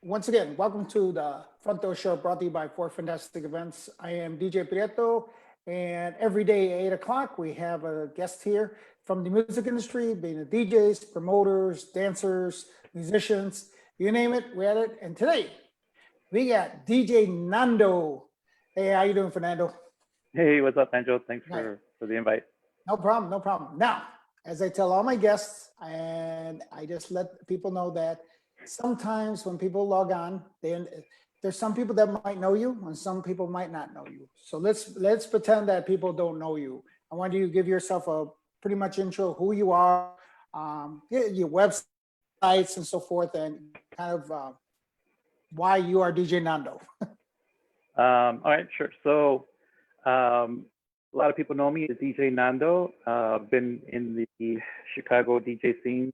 Once again, welcome to the Front Door Show brought to you by Four Fantastic Events. I am DJ Prieto, and every day at 8 o'clock, we have a guest here from the music industry, being the DJs, promoters, dancers, musicians, you name it, we had it. And today, we got DJ Nando. Hey, how you doing, Fernando? Hey, what's up, Angel? Thanks Right. for the invite. No problem, no problem. Now, as I tell all my guests, and I just let people know that sometimes when people log on, there's some people that might know you and some people might not know you. So let's pretend that people don't know you. I want you to give yourself a pretty much intro, who you are, your websites and so forth, and kind of why you are DJ Nando. All right, sure. So a lot of people know me as DJ Nando. Been in the Chicago DJ scene.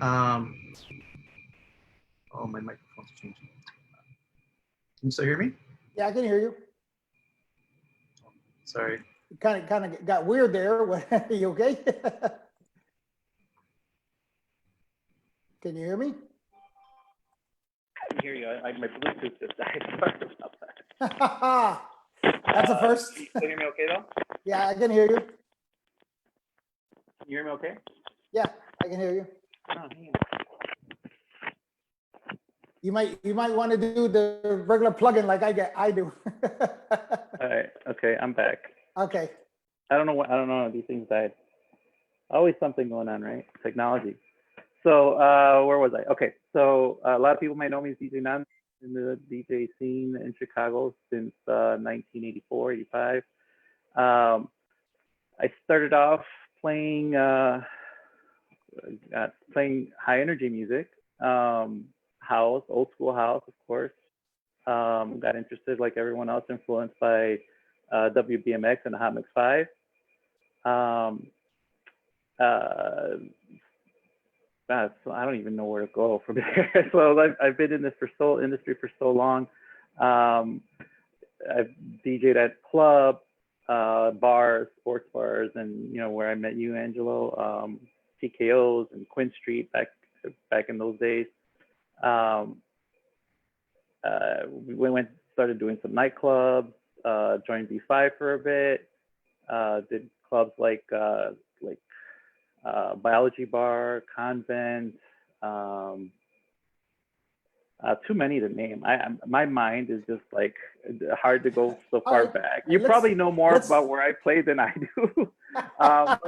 Oh, my microphone's changing. Can you still hear me? Yeah, I can hear you. Sorry. Kind of got weird there. Are you okay? Can you hear me? I can hear you. My Bluetooth just died. Sorry about that. That's a first. Can you hear me okay though? Yeah, I can hear you. Can you hear me okay? Yeah, I can hear you. Oh, man. You might want to do the regular plugin like I do. All right. Okay, I'm back. Okay. I don't know. These things died. Always something going on, right? Technology. So where was I? Okay. So a lot of people might know me as DJ Nando in the DJ scene in Chicago since 1984, 85. I started off playing playing high energy music, house, old school house, of course. Got interested, like everyone else, influenced by WBMX and the Hot Mix 5. So I don't even know where to go from there. So I've been in this industry for so long. I've DJed at club, bars, sports bars, and where I met you, Angelo, TKOs and Quinn Street back in those days. We started doing some nightclubs, joined B5 for a bit, did clubs like Biology Bar, Convent, too many to name. My mind is just like hard to go so far back. You probably know more about where I play than I do. But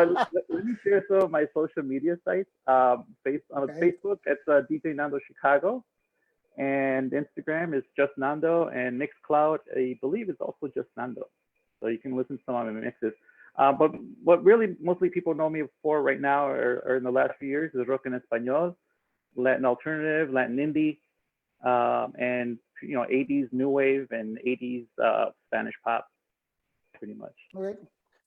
let me share some of my social media sites. Based on Facebook, it's DJ Nando Chicago, and Instagram is just Nando, and Mixcloud, I believe, is also just Nando. So you can listen to some of my mixes. But what really mostly people know me for right now, or in the last few years, is rock en español, Latin alternative, Latin indie, and 80s new wave and 80s Spanish pop, pretty much. Okay.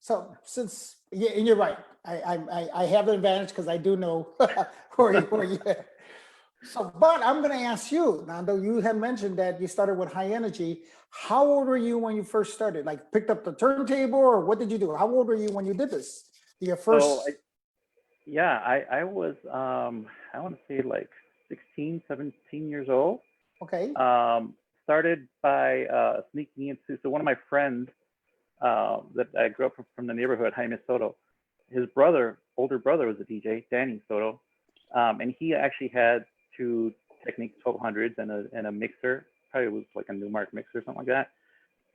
So since and you're right, I have the advantage because I do know where you. So, but I'm going to ask you, Nando. You had mentioned that you started with high energy. How old were you when you first started? Like, picked up the turntable, or what did you do? How old were you when you did this? Your first? So, I was I want to say like 16, 17 years old. Okay. Started by sneaking into, so one of my friends that I grew up from the neighborhood, Jaime Soto, his older brother was a DJ, Danny Soto, and he actually had two Technics 1200s and a mixer, probably was like a Newmark mixer or something like that.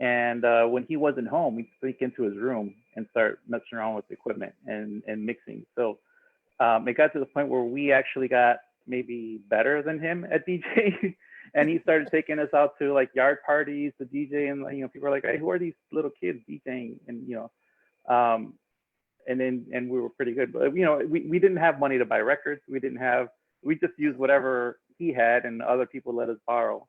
And when he wasn't home, we'd sneak into his room and start messing around with equipment and mixing. So it got to the point where we actually got maybe better than him at DJ. And he started taking us out to like yard parties to DJ, and people were like, "Hey, who are these little kids DJing?" And and we were pretty good. But we didn't have money to buy records. We just used whatever he had, and other people let us borrow.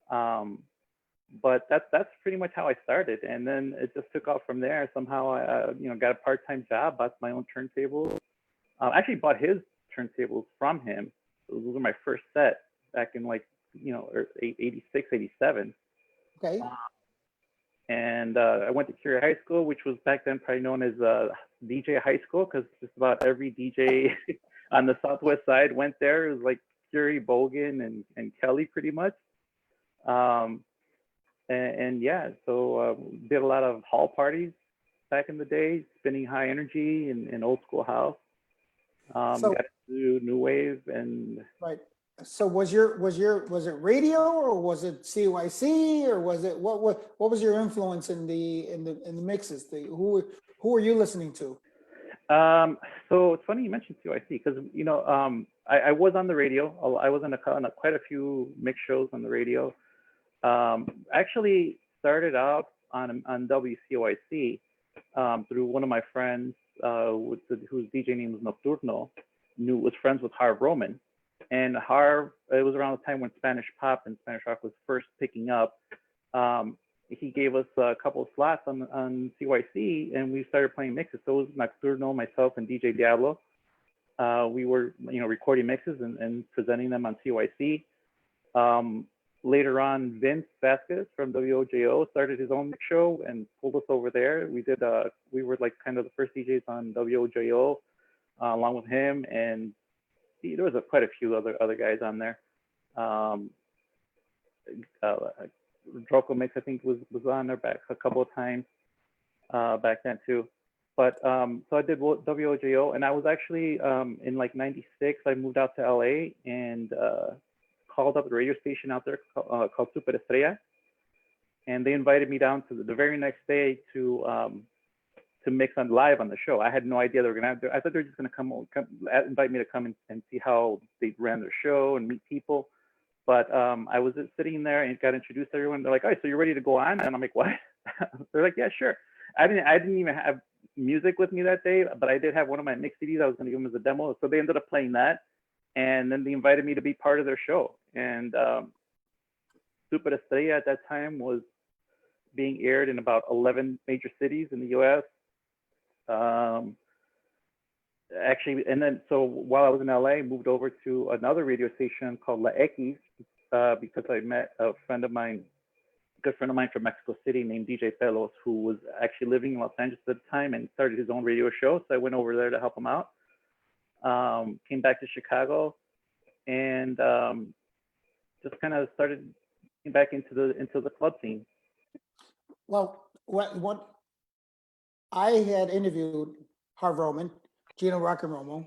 But that's pretty much how I started, and then it just took off from there. Somehow I got a part-time job, bought my own turntables. Actually bought his turntables from him. Those were my first set back in 86, 87. Okay. And I went to Curie High School, which was back then probably known as DJ High School, because just about every DJ on the Southwest side went there. It was like Curie, Bogan, and Kelly pretty much. Um, and yeah, so did a lot of hall parties back in the day, spinning high energy and old school house. So, Got into new wave and right. So was it radio or was it CYC or was it, what was your influence in the mixes? Who were you listening to? so it's funny you mentioned CYC because I was on the radio. I was on quite a few mix shows on the radio. Actually started out on WCOIC through one of my friends whose DJ name was Nocturno, was friends with Harv Roman. And Harv, it was around the time when Spanish pop and Spanish rock was first picking up. He gave us a couple of slots on CYC, and we started playing mixes. So it was Nocturno, myself, and DJ Diablo. We were, recording mixes and presenting them on CYC. Later on, Vince Vasquez from WOJO started his own mix show and pulled us over there. We were like kind of the first DJs on WOJO, along with him, and there was quite a few other guys on there. Droko Mix, I think, was on there back a couple of times back then too. But so I did WOJO, and I was actually in like '96. I moved out to LA and called up the radio station out there called Super Estrella, and they invited me down to the very next day to mix on live on the show. I had no idea they were gonna I thought they were just gonna come invite me to come and see how they ran their show and meet people. But I was just sitting there and got introduced to everyone. They're like, "Oh, so you're ready to go on?" And I'm like, "What?" They're like, "Yeah, sure." I didn't even have music with me that day, but I did have one of my mix CDs. I was going to give them as a demo, so they ended up playing that, and then they invited me to be part of their show. And Super Estrella at that time was being aired in about 11 major cities in the U.S. Actually, and then so while I was in LA, I moved over to another radio station called La X because I met a good friend of mine from Mexico City named DJ Pelos, who was actually living in Los Angeles at the time and started his own radio show. So I went over there to help him out. Came back to Chicago and just kind of started back into the club scene. Well, what I had interviewed Harv Roman, Gino Rock'n'Romo,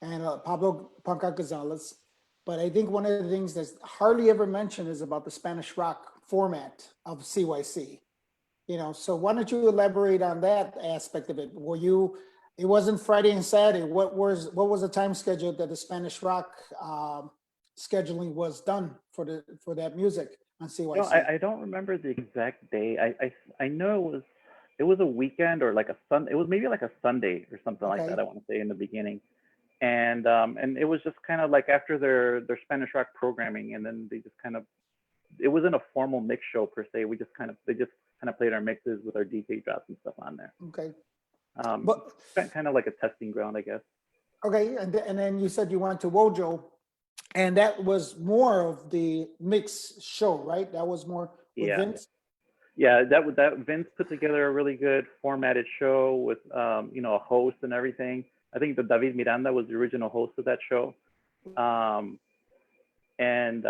and Pablo Panca Gonzalez. But I think one of the things that's hardly ever mentioned is about the Spanish rock format of CYC. So why don't you elaborate on that aspect of it? It wasn't Friday and Saturday. What was the time schedule that the Spanish rock scheduling was done for that music on CYC? I don't remember the exact day. I know it was a weekend or like a Sunday. It was maybe like a Sunday or something like that. I want to say in the beginning, and it was just kind of like after their Spanish rock programming, and then they just kind of, it wasn't a formal mix show per se. They just kind of played our mixes with our DJ drops and stuff on there. Okay. But kind of like a testing ground, I guess. Okay, and then you said you went to Wojo, and that was more of the mix show, right? That was more with Vince. Yeah, that Vince put together a really good formatted show with a host and everything. I think that David Miranda was the original host of that show. And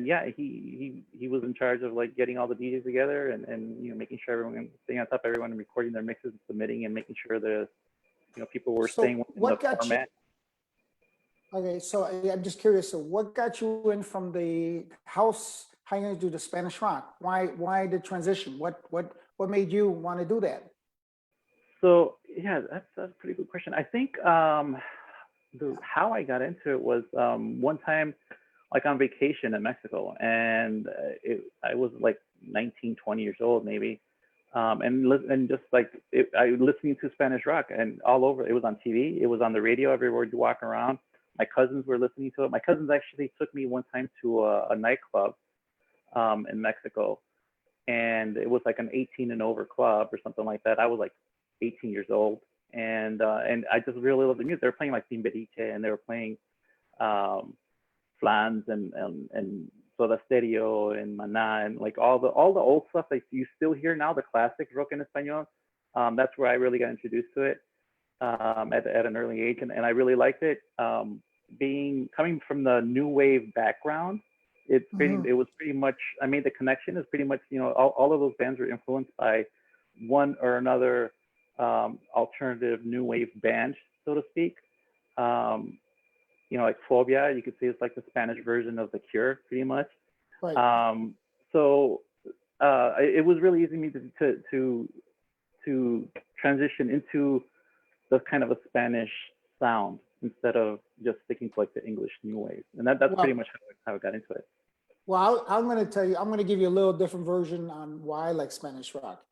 yeah, he was in charge of like getting all the DJs together and making sure everyone, staying on top of everyone and recording their mixes and submitting and making sure the people were staying within the format. Okay, so I'm just curious. So what got you in from the house? How you gonna do the Spanish rock? Why the transition? What made you want to do that? So yeah, that's a pretty good question. I think how I got into it was one time, like on vacation in Mexico, and I was like 19, 20 years old maybe, and just like I was listening to Spanish rock and all over. It was on TV, it was on the radio everywhere you walk around. My cousins were listening to it. My cousins actually took me one time to a nightclub in Mexico, and it was like an 18 and over club or something like that. I was like 18 years old, and I just really loved the music. They were playing like Timberiche, and they were playing Flans and Soda Stereo and Maná and like all the old stuff that you still hear now, the classic rock en español. That's where I really got introduced to it at an early age, and I really liked it. Coming from the new wave background, it was pretty much, I made the connection is pretty much, all of those bands were influenced by one or another alternative new wave band, so to speak. Like Phobia, you could say it's like the Spanish version of The Cure, pretty much. Right. So it was really easy for me to transition into the kind of a Spanish sound instead of just sticking to like the English new wave, and that's pretty much how I got into it. Well, I'm going to tell you, I'm going to give you a little different version on why I like Spanish rock.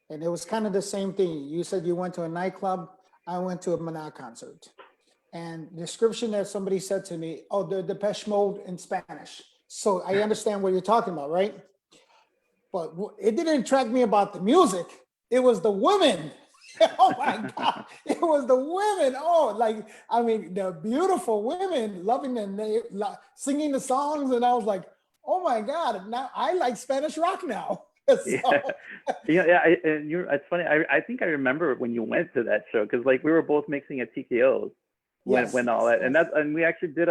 And it was kind of the same thing. You said you went to a nightclub. I went to a Maná concert. And description that somebody said to me, oh, the Depeche Mode in Spanish. So I understand what you're talking about, right? But it didn't attract me about the music. It was the women. Oh my God. It was the women. Oh, like, I mean, the beautiful women loving them, singing the songs. And I was like, oh my God, now I like Spanish rock now. So, It's funny. I think I remember when you went to that show, because like we were both mixing at TKO's when all that, and we actually did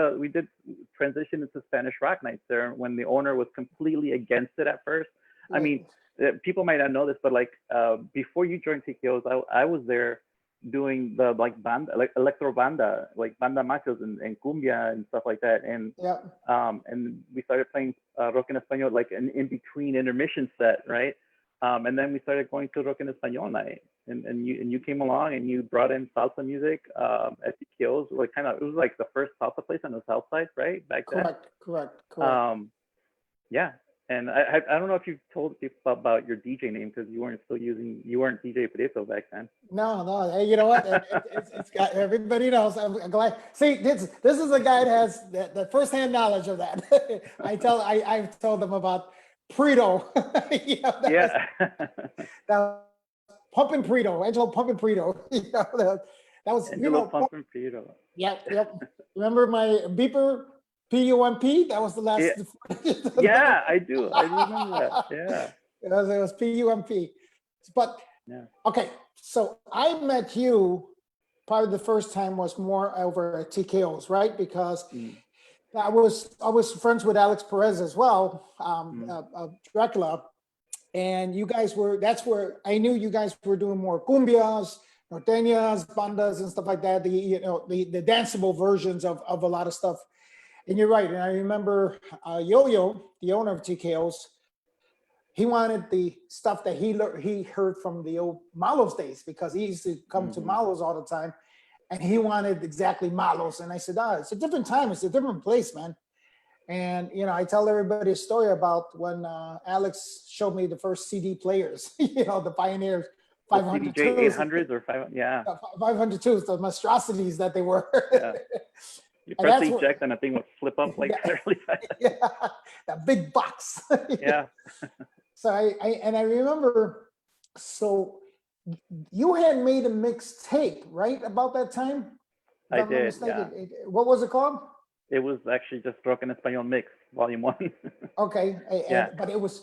transition into Spanish rock nights there when the owner was completely against it at first. I mean, people might not know this, but like before you joined TKO's, I was there doing the like banda, like electro banda, like banda machos and cumbia and stuff like that, and we started playing rock en español like an in between intermission set, right? And then we started going to rock en español night, and you came along and you brought in salsa music at TKO's, like it was like the first salsa place on the south side, right? Back then. Correct. Yeah. And I don't know if you've told people about your DJ name, because you weren't DJ Prieto back then. No. Hey, you know what? It's got, everybody knows. I'm glad. See, this is a guy that has the firsthand knowledge of that. I've told them about Prito. That was Pumping Prito, Angelo Pumping Prito. That was Angelo Pumping Prito. Yep. Remember my beeper? PUMP, that was the last. Yeah, I do remember that. Yeah. It was PUMP. But okay, so I met you probably the first time was more over at TKO's, right? Because I was friends with Alex Perez as well, Dracula, and you guys that's where I knew you guys were doing more cumbias, norteñas, bandas, and stuff like that. The danceable versions of a lot of stuff. And you're right. And I remember Yo-Yo, the owner of TKO's, he wanted the stuff that he heard from the old Malos days, because he used to come to Malos all the time. And he wanted exactly Malos. And I said, it's a different time. It's a different place, man. And, I tell everybody a story about when Alex showed me the first CD players, the Pioneers 502s. 800s or 502s, the monstrosities that they were. Yeah. You press the eject and the thing would flip up like really fast. Yeah, that big box. Yeah. So I remember, so you had made a mixtape, right, about that time? I did. Yeah. What was it called? It was actually just Rock en Español Mix, Volume 1. Okay, but it was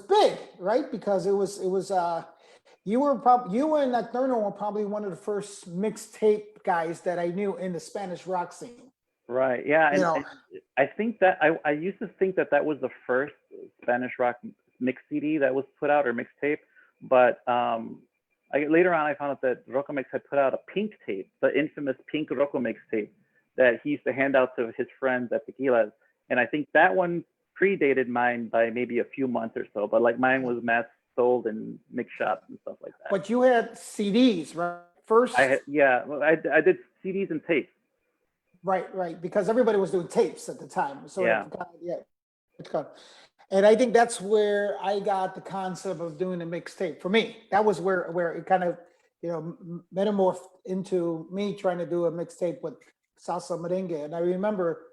big, right? Because it was you and Nocturno were probably one of the first mixtape guys that I knew in the Spanish rock scene. Right. Yeah. And I think that I used to think that was the first Spanish rock mix CD that was put out, or mixtape. But later on, I found out that Rocco Mix had put out a pink tape, the infamous pink Rocco Mix tape that he used to hand out to his friends at Tequilas. And I think that one predated mine by maybe a few months or so. But like mine was mass sold in mix shops and stuff like that. But you had CDs, right? First? I did CDs and tapes. Right. Because everybody was doing tapes at the time. So it's called. And I think that's where I got the concept of doing a mixtape. For me, that was where it kind of, metamorphed into me trying to do a mixtape with salsa merengue. And I remember,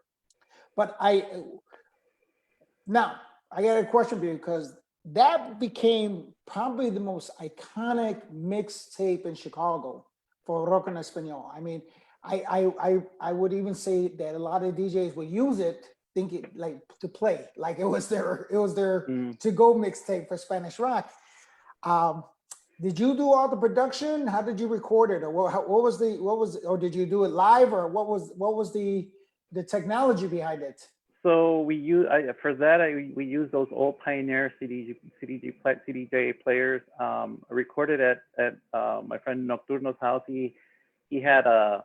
now I got a question for you, because that became probably the most iconic mixtape in Chicago for rock en español. I mean, I would even say that a lot of DJs will use it thinking like to play, like it was their Mm. to go mixtape for Spanish rock. Um, did you do all the production? How did you record it, or what was or did you do it live, or what was the technology behind it? So we use for that. We use those old Pioneer CDJ players. I recorded at my friend Nocturno's house. He had a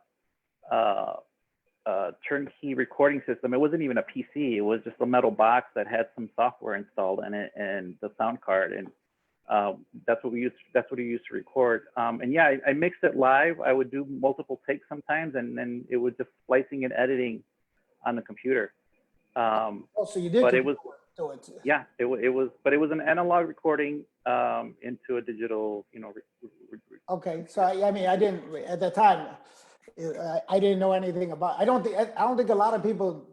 turnkey recording system. It wasn't even a PC. It was just a metal box that had some software installed in it and the sound card. And that's what we used. That's what he used to record. And yeah, I mixed it live. I would do multiple takes sometimes, and then it was just splicing and editing on the computer. Oh, so you did But it was, do it. yeah, it was, but it was an analog recording into a digital, Okay, so I mean, I didn't at the time. I didn't know anything about. I don't think a lot of people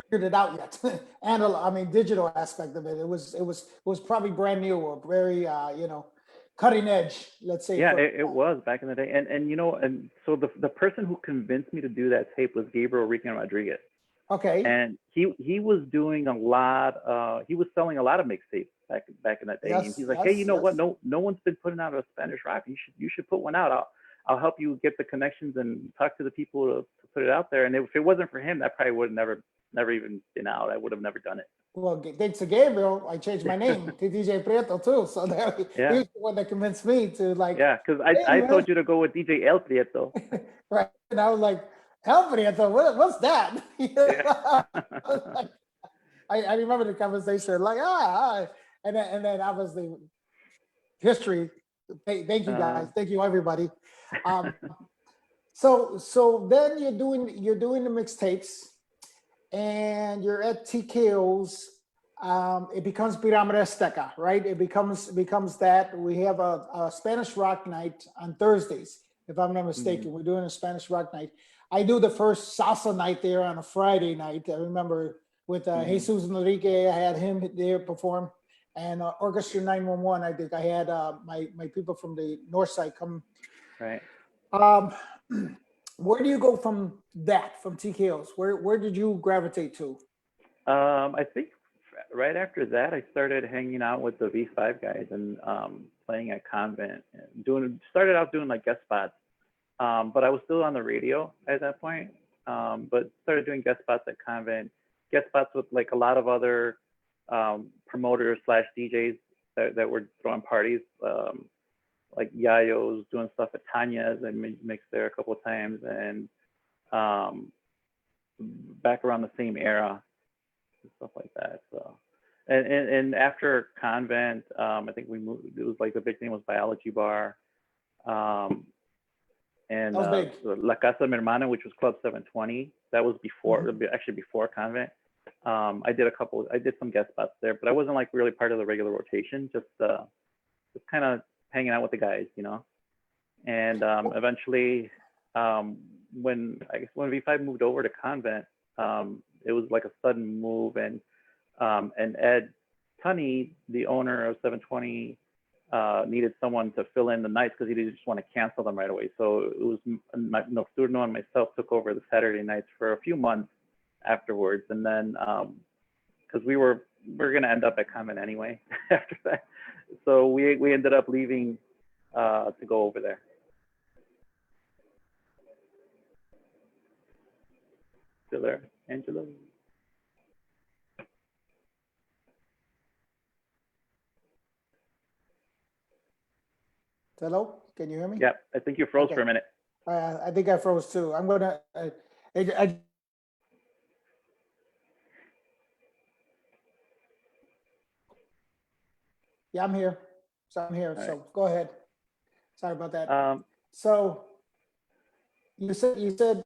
figured it out yet. And I mean, digital aspect of it. It was probably brand new or very cutting edge. Let's say. yeah, it was back in the day. And so the person who convinced me to do that tape was Gabriel Rican Rodriguez. Okay. And he was doing a lot. He was selling a lot of mixtapes back in that day. Yes, and he's like, yes, hey, you know yes. what? No one's been putting out a Spanish rap. You should put one out. I'll help you get the connections and talk to the people to put it out there. And if it wasn't for him, that probably would have never even been out. I would have never done it. Well, thanks to Gabriel, I changed my name to DJ Prieto too. So Yeah. he's the one that convinced me to like. Yeah, because Hey, I man. told you to go with DJ El Prieto. Right. And I was like, El Prieto, what's that? Yeah. I remember the conversation, like, and then obviously history. Thank you guys. Thank you everybody. So then you're doing the mixtapes, and you're at TKO's. It becomes Pirámide Azteca, right? It becomes that we have a Spanish rock night on Thursdays, if I'm not mistaken. We're doing a Spanish rock night. I do the first salsa night there on a Friday night. I remember with Jesus Enrique, I had him there perform, and Orchestra 911. I think I had my people from the north side come. Right. Where do you go from TKO's? Where did you gravitate to? I think right after that, I started hanging out with the V5 guys and playing at Convent. Started out doing like guest spots, but I was still on the radio at that point. But started doing guest spots at Convent, guest spots with like a lot of other promoters / DJs that were throwing parties. Like Yayo's doing stuff at Tanya's and mixed there a couple of times, and back around the same era and stuff like that. So, and after Convent, I think we moved. It was like the big thing was Biology Bar, and That was big. La Casa de Mi Hermana, which was Club 720. That was before, actually before Convent. I did some guest spots there, but I wasn't like really part of the regular rotation. Just kind of hanging out with the guys, and eventually when V5 moved over to Convent, it was like a sudden move, and Ed Tunney, the owner of 720, needed someone to fill in the nights because he didn't just want to cancel them right away. So it was Nocturno and myself took over the Saturday nights for a few months afterwards, and then because we were going to end up at Convent anyway after that. So we ended up leaving to go over there. Still there, Angela? Hello, can you hear me? Yeah, I think you froze for a minute. I think I froze too. I'm gonna. Yeah, I'm here. So I'm here. All So right. go ahead. Sorry about that. So you said so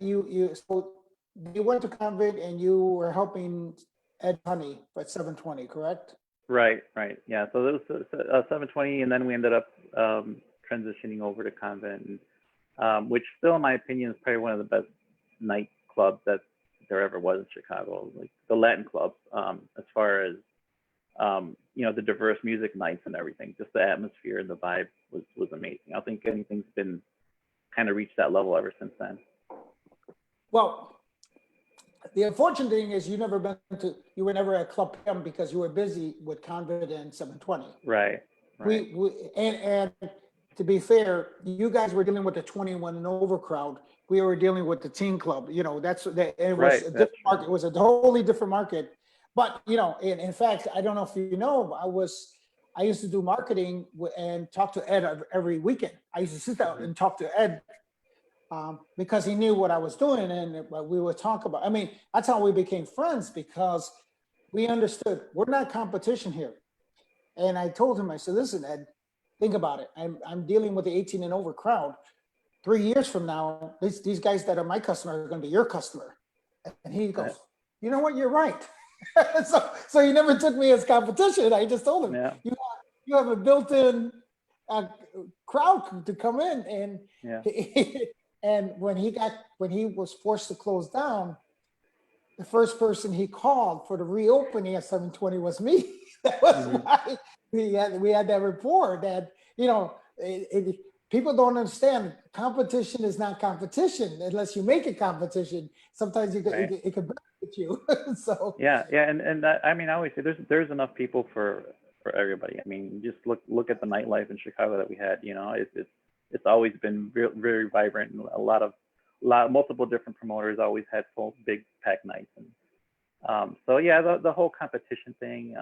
you went to Convent and you were helping Ed Honey at 720, correct? Right. Yeah. So it was 720, and then we ended up transitioning over to Convent, which still, in my opinion, is probably one of the best nightclubs that there ever was in Chicago. Like the Latin clubs, as far as the diverse music nights and everything. Just the atmosphere and the vibe was amazing. I don't think anything's been kind of reached that level ever since then. Well, the unfortunate thing is you were never at Club PM because you were busy with Convid and 720. Right. Right. And to be fair, you guys were dealing with the 21 and over crowd. We were dealing with the teen club. You know, it was Right, a that's different market. It was a totally different market. But you know, in fact, I don't know if you know, I used to do marketing and talk to Ed every weekend. I used to sit down and talk to Ed because he knew what I was doing, and we would talk about. I mean, that's how we became friends because we understood we're not competition here. And I told him, I said, listen, Ed, think about it. I'm dealing with the 18 and over crowd. 3 years from now, these guys that are my customer are going to be your customer. And he goes, you know what? You're right. so he never took me as competition. I just told him, Yeah. you have a built-in crowd to come in. And and when he was forced to close down, the first person he called for the reopening at 720 was me. That was why we had that rapport that, you know, people don't understand competition is not competition unless you make it competition. Sometimes it can benefit you. So yeah, and that, I mean, I always say there's enough people for everybody. I mean, just look at the nightlife in Chicago that we had. You know, it's always been very vibrant, and multiple different promoters always had full big pack nights. And so yeah, the whole competition thing.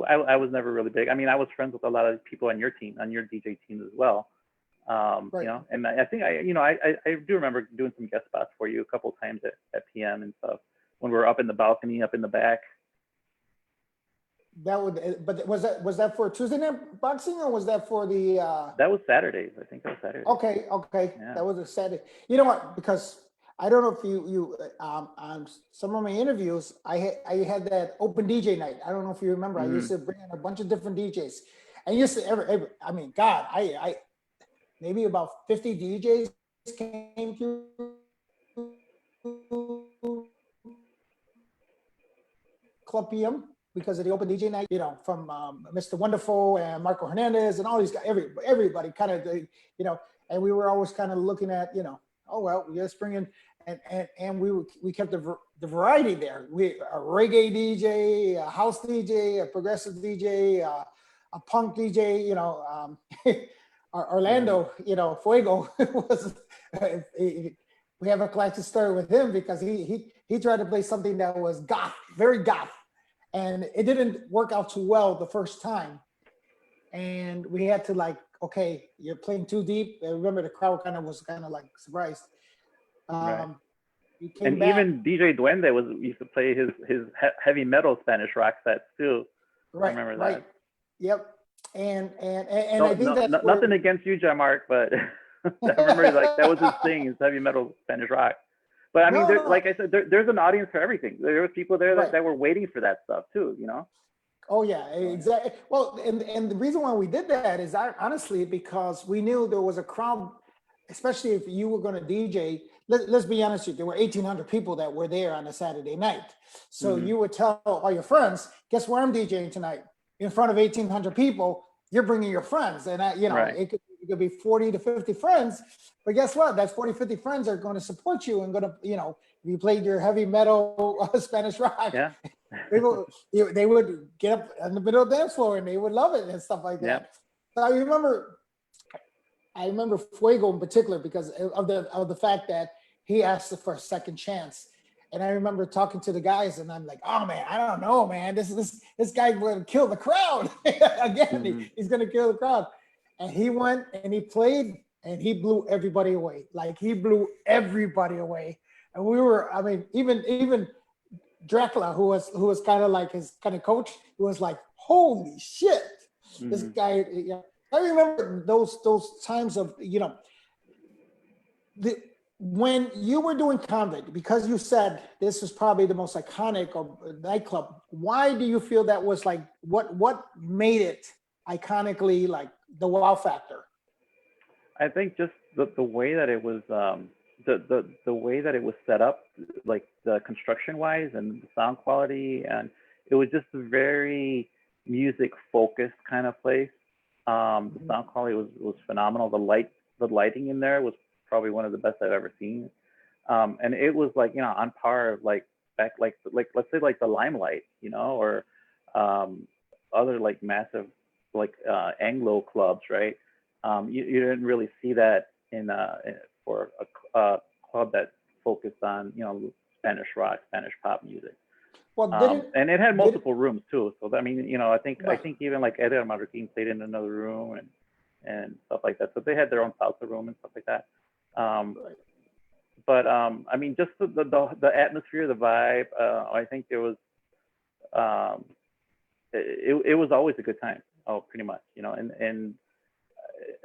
I was never really big. I mean, I was friends with a lot of people on your team, on your DJ team as well. You know, and I think I do remember doing some guest spots for you a couple of times at PM and stuff when we were up in the balcony, up in the back. But was that for Tuesday night boxing or was that for the? That was Saturdays. I think that was Saturday. Okay, Yeah. that was a Saturday. You know what? Because I don't know if you on some of my interviews, I had that open DJ night. I don't know if you remember. I used to bring in a bunch of different DJs, and used to I mean, God, I maybe about 50 DJs came through Club PM because of the open DJ night. You know, from Mr. Wonderful and Marco Hernandez and all these guys, everybody kind of, you know, and we were always kind of looking at, you know, oh well, we just bring in. And we kept the variety there. A reggae DJ, a house DJ, a progressive DJ, a punk DJ. You know, Orlando. You know, Fuego was. We have a classic story with him because he tried to play something that was goth, very goth, and it didn't work out too well the first time. And we had to like, okay, you're playing too deep. I remember the crowd was kind of like surprised. Right. And even DJ Duende used to play his heavy metal Spanish rock sets too. Right. I remember that. Right. Yep. And I think that's nothing against you, John Mark, but I remember like that was his thing, his heavy metal Spanish rock. But I mean, like I said, there's an audience for everything. There was people there that were waiting for that stuff too, you know? Oh yeah, exactly. Well, and the reason why we did that is honestly because we knew there was a crowd, especially if you were going to DJ. Let's be honest with you, there were 1,800 people that were there on a Saturday night. So you would tell all your friends, guess where I'm DJing tonight? In front of 1,800 people, you're bringing your friends. And you know, it could be 40 to 50 friends, but guess what? That 40, 50 friends are going to support you and going to, you know, if you played your heavy metal Spanish rock, they would get up in the middle of the dance floor and they would love it and stuff like that. So I remember Fuego in particular because of the fact that he asked for a second chance. And I remember talking to the guys and I'm like, oh man, I don't know, man. This guy will kill the crowd. Again, he's going to kill the crowd. And he went and he played and he blew everybody away. Like he blew everybody away. And we were, I mean, even Dracula, who was kind of like his kind of coach, who was like, holy shit, this guy. Yeah. I remember those times of, you know, when you were doing Convict, because you said this is probably the most iconic of nightclub. Why do you feel that was like what made it iconically like the wow factor? I think just the way that it was the way that it was set up, like the construction wise and the sound quality, and it was just a very music focused kind of place. The sound quality was phenomenal. The lighting in there was probably one of the best I've ever seen. and it was like, you know, on par of like back like let's say like the Limelight, you know, or other like massive like Anglo clubs, right? You didn't really see that for a club that focused on, you know, Spanish rock, Spanish pop music. Well, didn't And it had did multiple rooms too. So I mean, you know, I right, think even like Eder Marroquin played in another room and stuff like that. So they had their own salsa room and stuff like that. Um, right. but I mean, just the atmosphere, the vibe. I think it was it was always a good time. Oh, pretty much, you know. And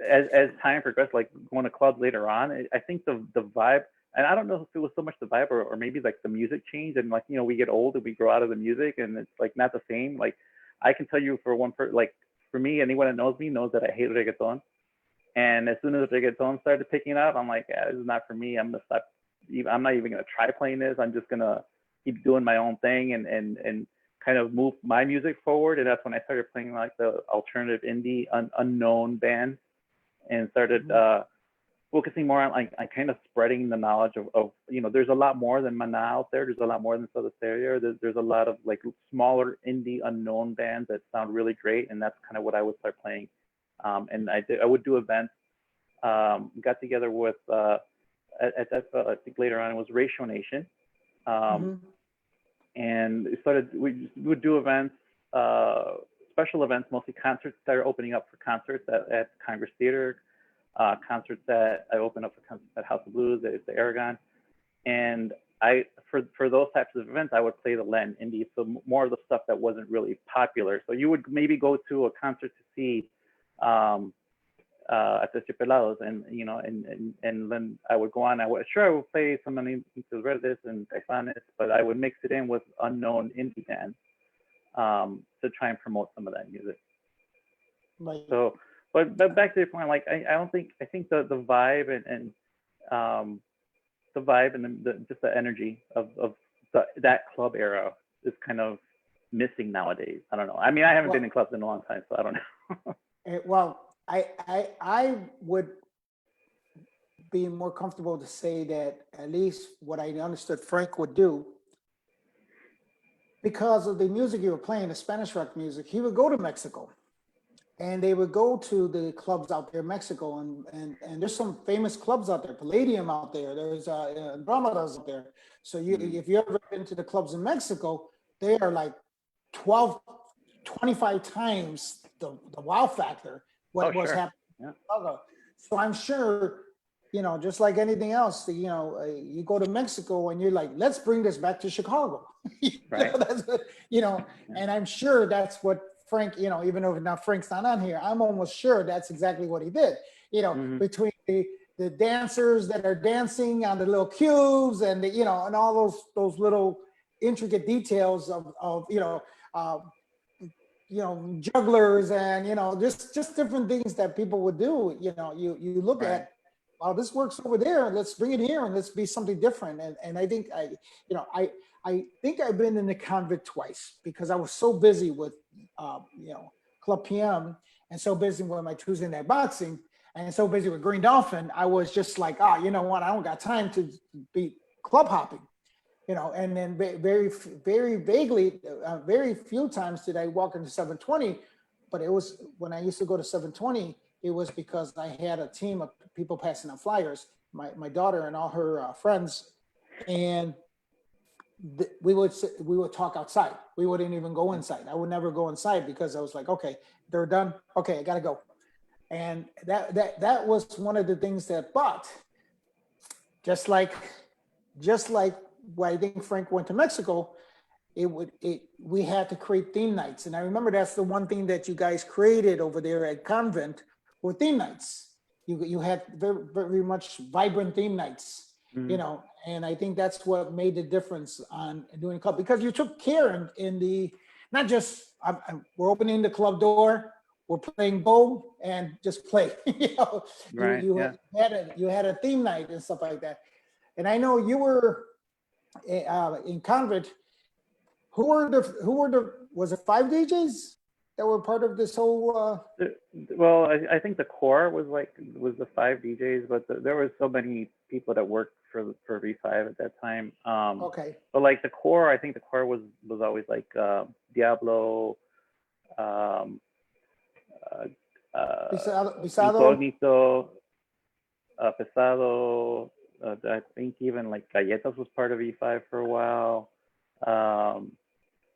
as time progressed, like going to clubs later on, I think the vibe. And I don't know if it was so much the vibe or maybe like the music changed and like, you know, we get old and we grow out of the music and it's like not the same. Like I can tell you for one person, like for me, anyone that knows me knows that I hate reggaeton. And as soon as reggaeton started picking up, I'm like, yeah, this is not for me. I'm gonna stop. I'm not even gonna try playing this. I'm just gonna keep doing my own thing and kind of move my music forward. And that's when I started playing like the alternative indie unknown bands and started focusing more on like kind of spreading the knowledge of, you know, there's a lot more than Mana out there. There's a lot more than Soda Stereo. There's a lot of like smaller indie unknown bands that sound really great, and that's kind of what I would start playing. And I would do events. Got together with at that I think later on it was Ratio Nation, and we would do events, special events, mostly concerts. Started opening up for concerts at Congress Theater. Concerts that I opened up at House of Blues, at the Aragon, and for those types of events, I would play the Latin indie, so more of the stuff that wasn't really popular. So you would maybe go to a concert to see at the Chipelados, and you know, and then I would go on. I would play some Enanitos Verdes and Caifanes, but I would mix it in with unknown indie bands to try and promote some of that music. Right. So. But back to the point, like I think the vibe and the vibe and just the energy of that club era is kind of missing nowadays. I don't know. I mean, I haven't been in clubs in a long time, so I don't know. Well, I would be more comfortable to say that at least what I understood Frank would do, because of the music you were playing, the Spanish rock music, he would go to Mexico. And they would go to the clubs out there in Mexico, and there's some famous clubs out there, Palladium out there, there's Andromeda's out there. So if you ever been to the clubs in Mexico, they are like 12, 25 times the wow factor, what was Sure. happening Yeah. in Chicago. So I'm sure, you know, just like anything else, you know, you go to Mexico and you're like, let's bring this back to Chicago. Right. You know, and I'm sure that's what Frank, you know, even though now Frank's not on here, I'm almost sure that's exactly what he did. You know, between the dancers that are dancing on the little cubes and the, you know, and all those little intricate details of jugglers and, you know, just different things that people would do. You know, you look Right. at, wow, this works over there. Let's bring it here and let's be something different. And I think I think I've been in the convict twice because I was so busy with, Club PM and so busy with my Tuesday night boxing and so busy with Green Dolphin. I was just like, you know what? I don't got time to be club hopping, you know. And then very, very vaguely, very few times did I walk into 720, but it was when I used to go to 720, it was because I had a team of people passing out flyers, my daughter and all her friends, and we would talk outside. We wouldn't even go inside. I would never go inside because I was like, okay, they're done. Okay, I gotta go. And that was one of the things that, but just like why I think Frank went to Mexico, we had to create theme nights. And I remember that's the one thing that you guys created over there at Convent were theme nights. You had very, very much vibrant theme nights. You know, and I think that's what made the difference on doing club, because you took care in the, not just we're opening the club door, we're playing bow and just play. You know, Right. you had a theme night and stuff like that. And I know you were in Convent. Who were the was it 5 DJs that were part of this whole? Well, I think the core was the 5 DJs, but there was so many people that worked for V5 at that time. Okay. But like the core, I think the core was always like Diablo, um, Pisado. Incognito, Pesado. I think even like Galletas was part of E5 for a while.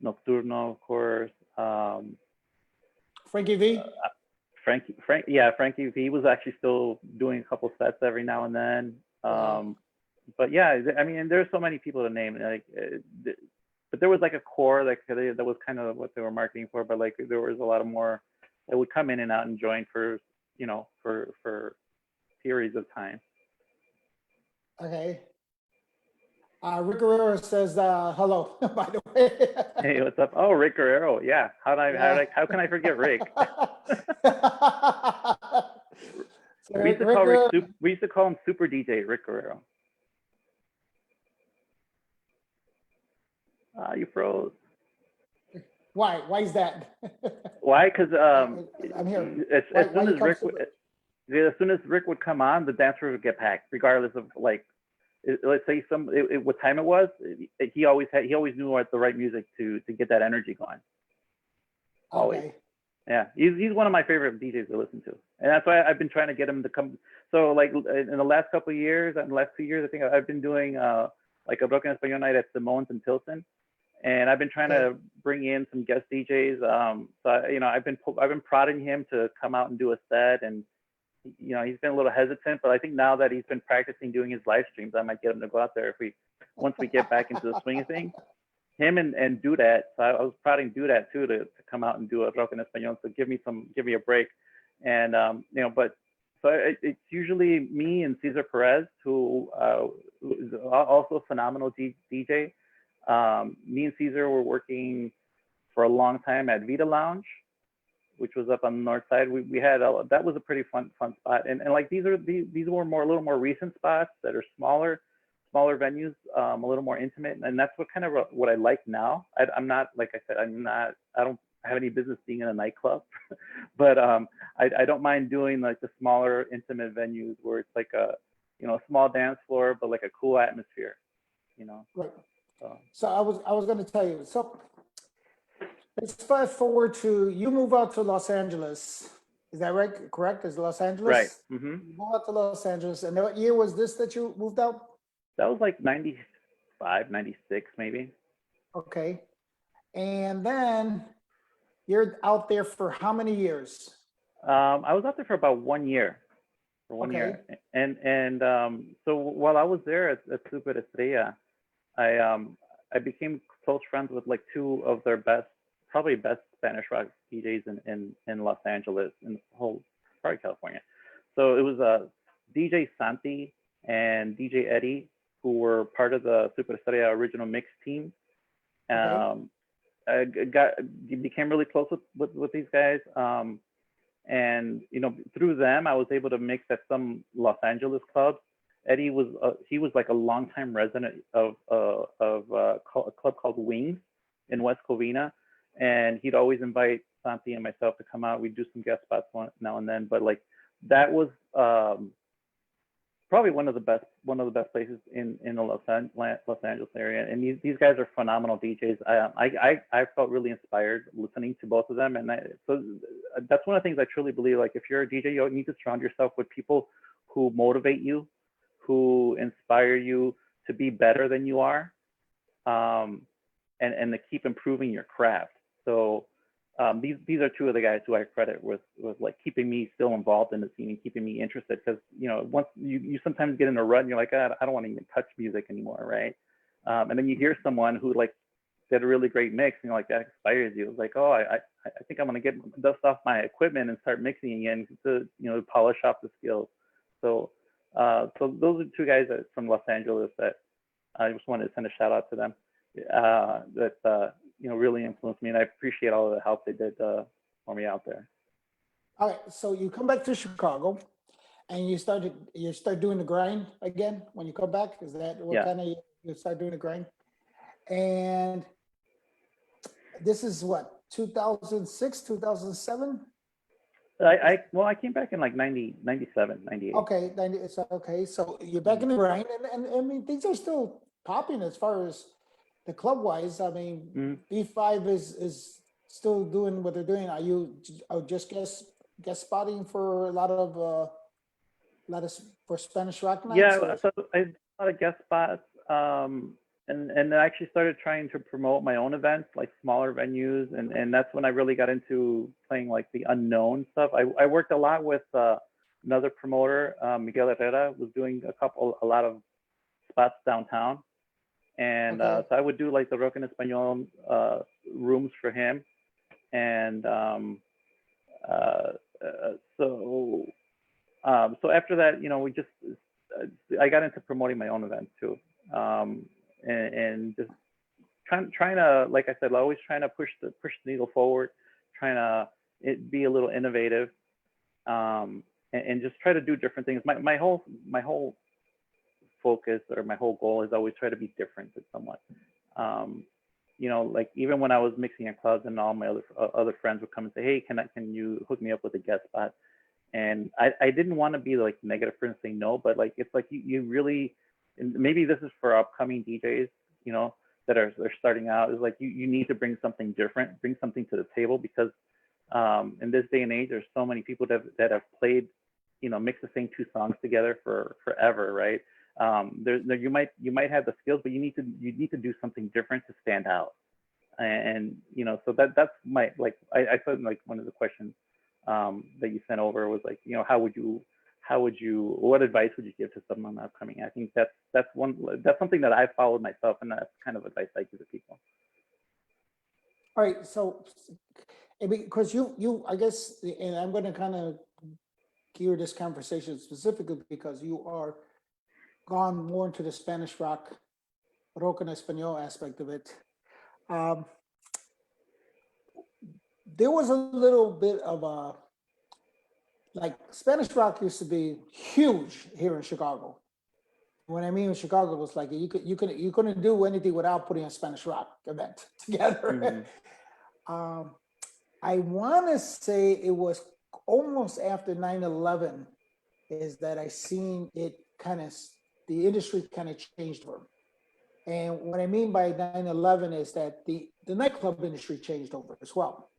Nocturno, of course. Frankie V. Frankie V was actually still doing a couple sets every now and then. But yeah, I mean, there's so many people to name. Like, but there was like a core that was kind of what they were marketing for. But like, there was a lot of more that would come in and out and join for for periods of time. Okay. Rick Guerrero says hello, by the way. Hey, what's up? Oh, Rick Guerrero. Yeah. How can I forget Rick? So we used to call him Super DJ Rick Guerrero. You froze. Why? Why is that? Why? Because I'm here. As soon as Rick would come on, the dance floor would get packed, regardless of like, let's say what time it was. He always knew what the right music to get that energy going. Always. Okay. Yeah, he's one of my favorite DJs to listen to, and that's why I've been trying to get him to come. So like in the last couple of years, in the last 2 years, I think I've been doing like a Broken Español night at Simone's in Tilson, and I've been trying to bring in some guest DJs. So I've been prodding him to come out and do a set, and he's been a little hesitant, but I think now that he's been practicing doing his live streams, I might get him to go out there once we get back into the swing of things. Him and Dudat. So I was prodding Dudat too to come out and do a rock en español. So give me a break, and but so it's usually me and Cesar Perez, who is also a phenomenal DJ. Me and Cesar were working for a long time at Vita Lounge, which was up on the north side. We had that was a pretty fun spot, and like these were a little more recent spots that are smaller venues, a little more intimate, and that's what I like now. I'm not, like I said, I don't have any business being in a nightclub, but I don't mind doing like the smaller intimate venues where it's like a a small dance floor but like a cool atmosphere, Right. So I was going to tell you. So let's fast forward to you move out to Los Angeles. Is that right? Correct? Is Los Angeles? Right. Mm-hmm. You moved out to Los Angeles, and what year was this that you moved out? That was like 95, 96 maybe. Okay. And then you're out there for how many years? I was out there for about 1 year. For 1 year. And so while I was there at Super Estrella, I became close friends with like two of their probably best Spanish rock DJs in Los Angeles, in the whole part of California. So it was DJ Santi and DJ Eddie, who were part of the Super Estrella original mix team. I became really close with these guys. And through them, I was able to mix at some Los Angeles clubs. Eddie was like a longtime resident of a club called Wings in West Covina, and he'd always invite Santi and myself to come out. We'd do some guest spots now and then, but like that was probably one of the best places in the Los Angeles area. And these guys are phenomenal DJs. I felt really inspired listening to both of them, and so that's one of the things I truly believe. Like if you're a DJ, you need to surround yourself with people who motivate you, who inspire you to be better than you are, and to keep improving your craft. So these are two of the guys who I credit with like keeping me still involved in the scene and keeping me interested, because once you sometimes get in a rut and you're like, I don't want to even touch music anymore, right? And then you hear someone who like did a really great mix, and that inspires you. It's like, oh, I think I'm gonna get dust off my equipment and start mixing again to polish up the skills. So so those are two guys from Los Angeles that I just wanted to send a shout out to them. That really influenced me, and I appreciate all of the help they did for me out there. All right, so you come back to Chicago, and you start doing the grind again when you come back. Is that what kind of you start doing the grind? And this is what, 2006, 2007? Well, I came back in like 90, 97, 98. Okay, then it's okay. So you're back in the grind, and I mean things are still popping as far as the club wise. I mean, Mhm. B5 is still doing what they're doing. Are you just guest spotting for a lot of for Spanish rock nights? Yeah, Or? so I did a lot of guest spots, and I actually started trying to promote my own events, like smaller venues, and that's when I really got into playing like the unknown stuff. I worked a lot with another promoter, Miguel Herrera, was doing a lot of spots downtown, and Okay. so I would do like the Rock en Español rooms for him, and uh, so so after that, we just I got into promoting my own events too, and just trying to, like I said, always trying to push the needle forward, trying to be a little innovative, and just try to do different things. My whole focus or my whole goal is always try to be different in somewhat. Um, like even when I was mixing in clubs and all my other friends would come and say, "Hey, can you hook me up with a guest spot?" And I didn't want to be like negative person saying no, but like it's like you really, and maybe this is for upcoming DJs, that are starting out, is like you need to bring something different, bring something to the table, because in this day and age, there's so many people that have played, mix the same two songs together for forever, right? You might have the skills, but you need to do something different to stand out. And so that's my, like, I said, like, one of the questions that you sent over was like, what advice would you give to someone upcoming? I think that's something that I followed myself, and that's kind of advice I give to people. All right. So because you I guess, and I'm going to kind of gear this conversation specifically because you are gone more into the Spanish rock, rock en español aspect of it. Um, there was a little bit of a, like, Spanish rock used to be huge here in Chicago. When I mean in Chicago, it was like you couldn't do anything without putting a Spanish rock event together. um, I want to say it was almost after 9/11 is that I seen it kind of, the industry kind of changed over. And what I mean by 9/11 is that the nightclub industry changed over as well.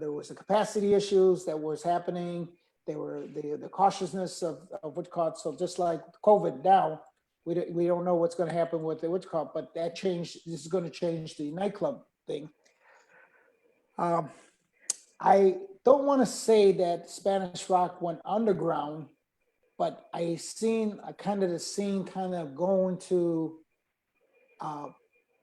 There was the capacity issues that was happening. There were the cautiousness of what's called. So just like COVID now, we don't know what's going to happen with the what's called, but that changed. This is going to change the nightclub thing. I don't want to say that Spanish rock went underground, but I seen a kind of the scene kind of going to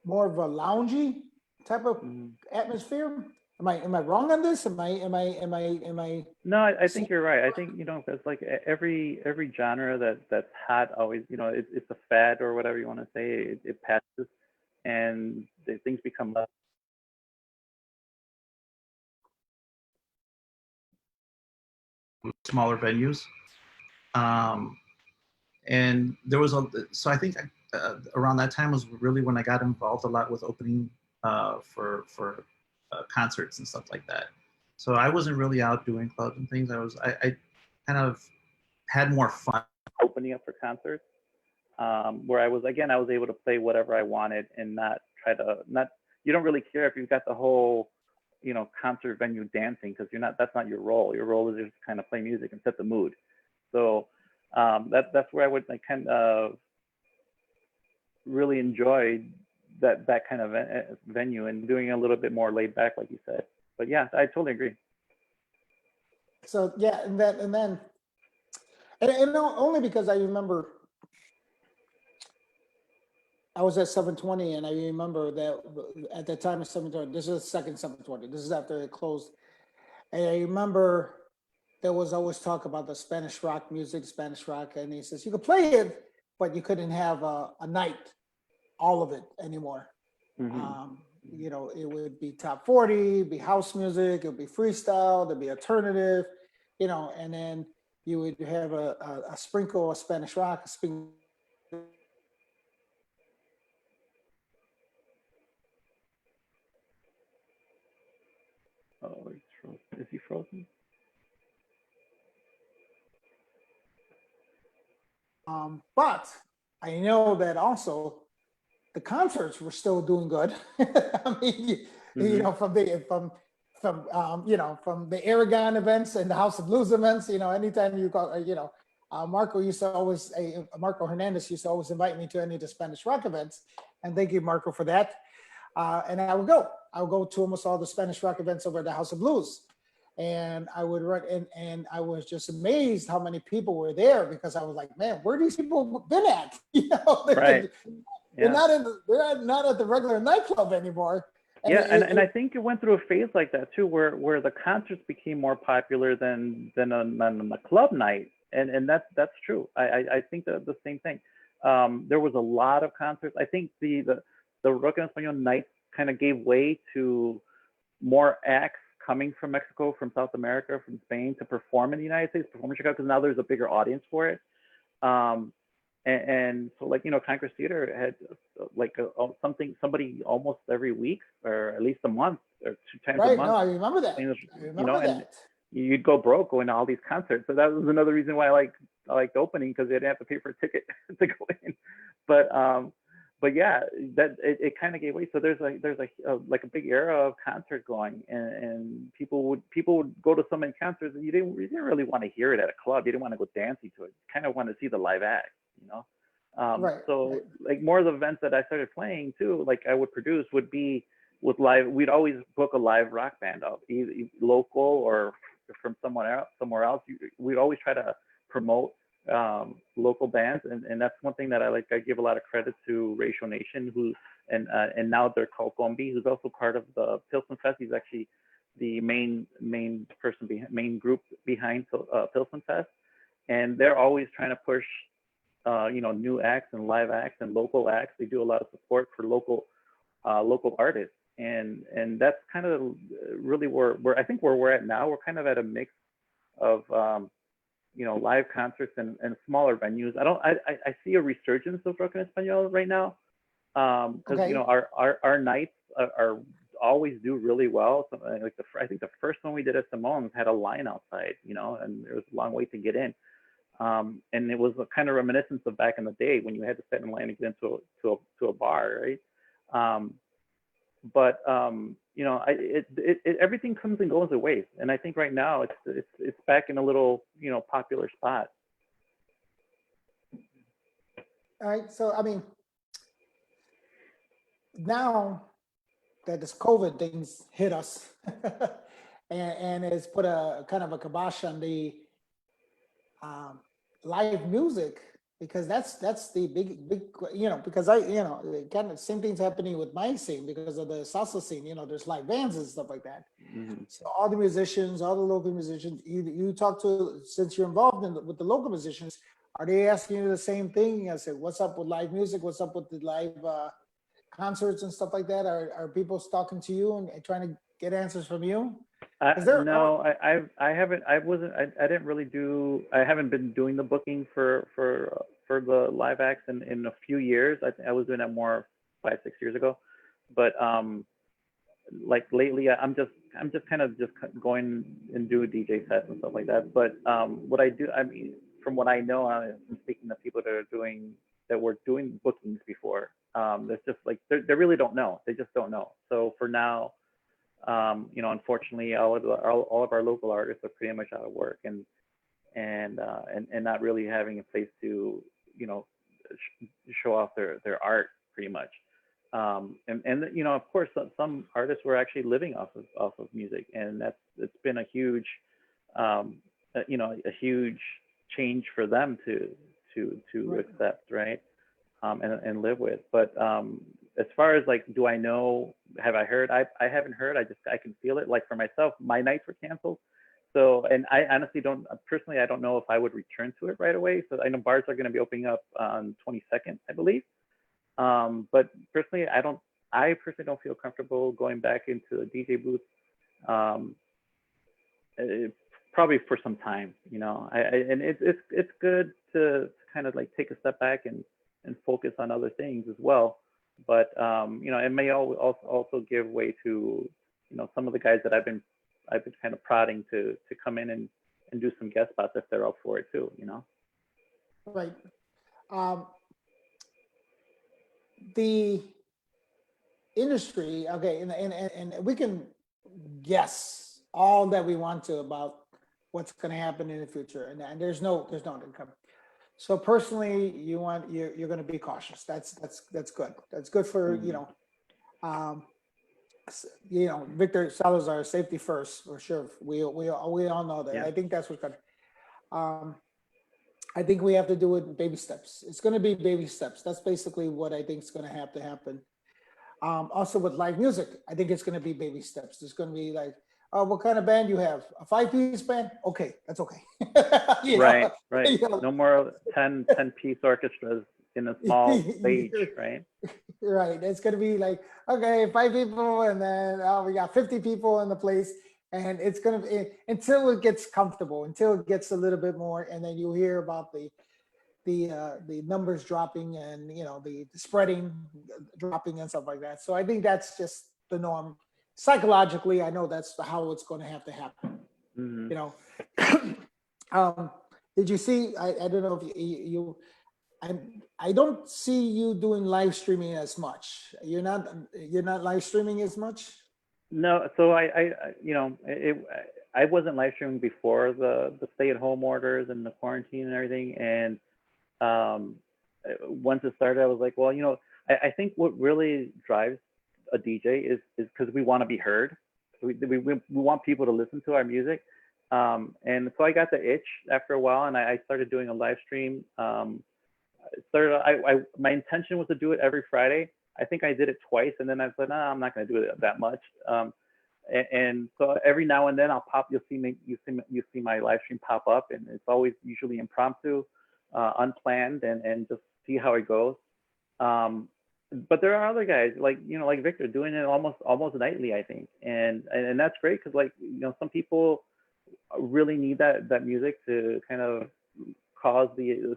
more of a loungy type of atmosphere. Am I wrong on this? Am I? No, I think you're right. I think, it's like every genre that's hot always, it's a fad or whatever you want to say. It passes, and things become less. Smaller venues. And there was so I think around that time was really when I got involved a lot with opening for concerts and stuff like that. So I wasn't really out doing clubs and things. I kind of had more fun opening up for concerts, where I was able to play whatever I wanted and not try to not. You don't really care if you've got the whole, concert venue dancing, because that's not your role. Your role is just kind of play music and set the mood. So that's where I would like kind of really enjoy that kind of venue, and doing a little bit more laid back, like you said. But yeah, I totally agree. So yeah, and then only because I remember I was at 720, and I remember that at the time of 720, this is the second 720. This is after it closed, and I remember there was always talk about the Spanish rock music, Spanish rock, and he says you could play it, but you couldn't have a night, all of it anymore. It would be top 40, be house music, it would be freestyle, there'd be alternative, and then you would have a sprinkle of Spanish rock, a sprinkle. Oh, Is he frozen? But I know that also the concerts were still doing good. I mean, you know, from you know, from the Aragon events and the House of Blues events, you know, anytime you go, you know, Marco Hernandez used to always invite me to any of the Spanish rock events, and thank you, Marco, for that. And I would go to almost all the Spanish rock events over at the House of Blues. And I would run and I was just amazed how many people were there, because I was like, man, where these people been at? You know, Right. they're not at the regular nightclub anymore. And I think it went through a phase like that too, where the concerts became more popular than a club night, and that's true. I think the same thing. There was a lot of concerts. I think the Rock en Español night kind of gave way to more acts coming from Mexico, from South America, from Spain to perform in the United States, perform in Chicago, because now there's a bigger audience for it. And so, like, you know, Congress Theater had like somebody almost every week, or at least a month, or 2 times a month. No, I remember that. You know, and you'd go broke going to all these concerts. So that was another reason why I liked opening, because they didn't have to pay for a ticket to go in. But yeah, that it kind of gave way. So there's a big era of concert going, and people would go to so many concerts, and you didn't really want to hear it at a club. You didn't want to go dancing to it. You kind of want to see the live act, you know. So like more of the events that I started playing too, like I would produce, would be with live. We'd always book a live rock band up, either local or from somewhere else. We'd always try to promote local bands, and that's one thing that I give a lot of credit to Ratio Nation, who and now they're called Combi, who's also part of the Pilsen Fest. He's actually the main group behind Pilsen Fest, and they're always trying to push you know, new acts and live acts and local acts. They do a lot of support for local artists, and that's kind of really where I think where we're at now. We're kind of at a mix of you know, live concerts and smaller venues. I see a resurgence of rock en español right now, because you know, our nights are always do really well. So, like I think the first one we did at Simone's had a line outside, you know, and there was a long wait to get in. And it was a kind of reminiscence of back in the day when you had to stand in line to get into a bar, right? But you know, everything comes and goes in waves, and I think right now it's back in a little, you know, popular spot. All right, so I mean, now that this COVID things hit us, and it's put a kind of a kibosh on the live music, because that's the big, you know, because kind of same thing's happening with my scene because of the salsa scene. You know, there's live bands and stuff like that. Mm-hmm. So all the musicians, all the local musicians, you talk to, since you're involved with the local musicians, are they asking you the same thing? I said, what's up with live music? What's up with the live concerts and stuff like that? Are people talking to you and trying to get answers from you? No, I haven't. I didn't really do. I haven't been doing the booking for the live acts in a few years. I was doing that more 5-6 years ago, but like lately, I'm just kind of just going and do DJ sets and stuff like that. But what I do, I mean, from what I know, I'm speaking to people that were doing bookings before. There's just like they really don't know. They just don't know. So for now, you know, unfortunately, all of our local artists are pretty much out of work, and not really having a place to, you know, show off their art pretty much. And you know, of course, some artists were actually living off of music, and it's been a huge, you know, a huge change for them to accept, right, and live with. But as far as like, do I know? Have I heard? I haven't heard. I can feel it. Like for myself, my nights were canceled. So, and I honestly don't know if I would return to it right away. So I know bars are going to be opening up on 22nd, I believe. But personally, I personally don't feel comfortable going back into a DJ booth. Probably for some time, you know. And it's good to kind of like take a step back and focus on other things as well. But you know, it may also give way to, you know, some of the guys that I've been I've been kind of prodding to come in and do some guest spots if they're up for it too, you know. Right. Um, the industry, okay, and we can guess all that we want to about what's going to happen in the future, and there's no income. So personally, you're going to be cautious. That's good. That's good for um, Victor Salazar, safety first for sure. We all know that. Yeah. I think that's what's good. Um, I think we have to do it in baby steps. It's going to be baby steps. That's basically what I think is going to have to happen. Also with live music, I think it's going to be baby steps. There's going to be like, oh, what kind of band you have? A 5-piece band? Okay, that's okay. Right. No more 10-piece orchestras in a small stage, right? Right. It's going to be like, okay, 5 people, and then we got 50 people in the place, and it's going to be until it gets comfortable, until it gets a little bit more, and then you hear about the numbers dropping and the spreading dropping and stuff like that. So I think that's just the norm. Psychologically, I know that's how it's going to have to happen. Did you see? I don't know if you I don't see you doing live streaming as much. You're not live streaming as much. No, so I wasn't live streaming before the stay-at-home orders and the quarantine and everything, and once it started, I was like, well, I think what really drives a DJ is because we want to be heard. We want people to listen to our music. And so I got the itch after a while, and I started doing a live stream. My intention was to do it every Friday. I think I did it twice, and then I said, I'm not going to do it that much. And so every now and then you'll see my live stream pop up, and it's always usually impromptu, unplanned, and just see how it goes. But there are other guys like Victor doing it almost nightly, I think, and that's great because some people really need that music to kind of cause the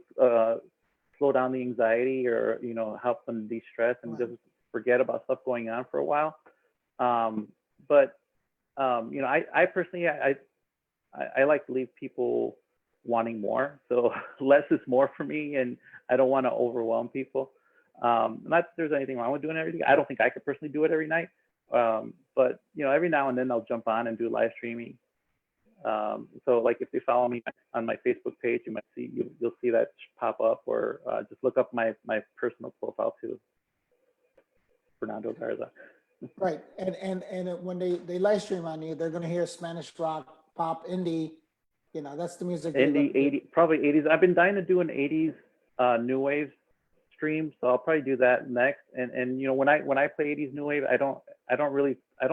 slow down the anxiety, or help them de-stress and just forget about stuff going on for a while. But I personally I like to leave people wanting more, so less is more for me, and I don't want to overwhelm people. Not that there's anything wrong with doing everything. I don't think I could personally do it every night, but every now and then I'll jump on and do live streaming. So like if you follow me on my Facebook page, you might see you'll see that pop up, or just look up my personal profile too, Nando Garza. Right, and when they live stream on you, they're gonna hear Spanish rock, pop, indie. That's the music. Indie, 80s, probably 80s. I've been dying to do an 80s new wave stream, so I'll probably do that next. And when I play 80s new wave, I don't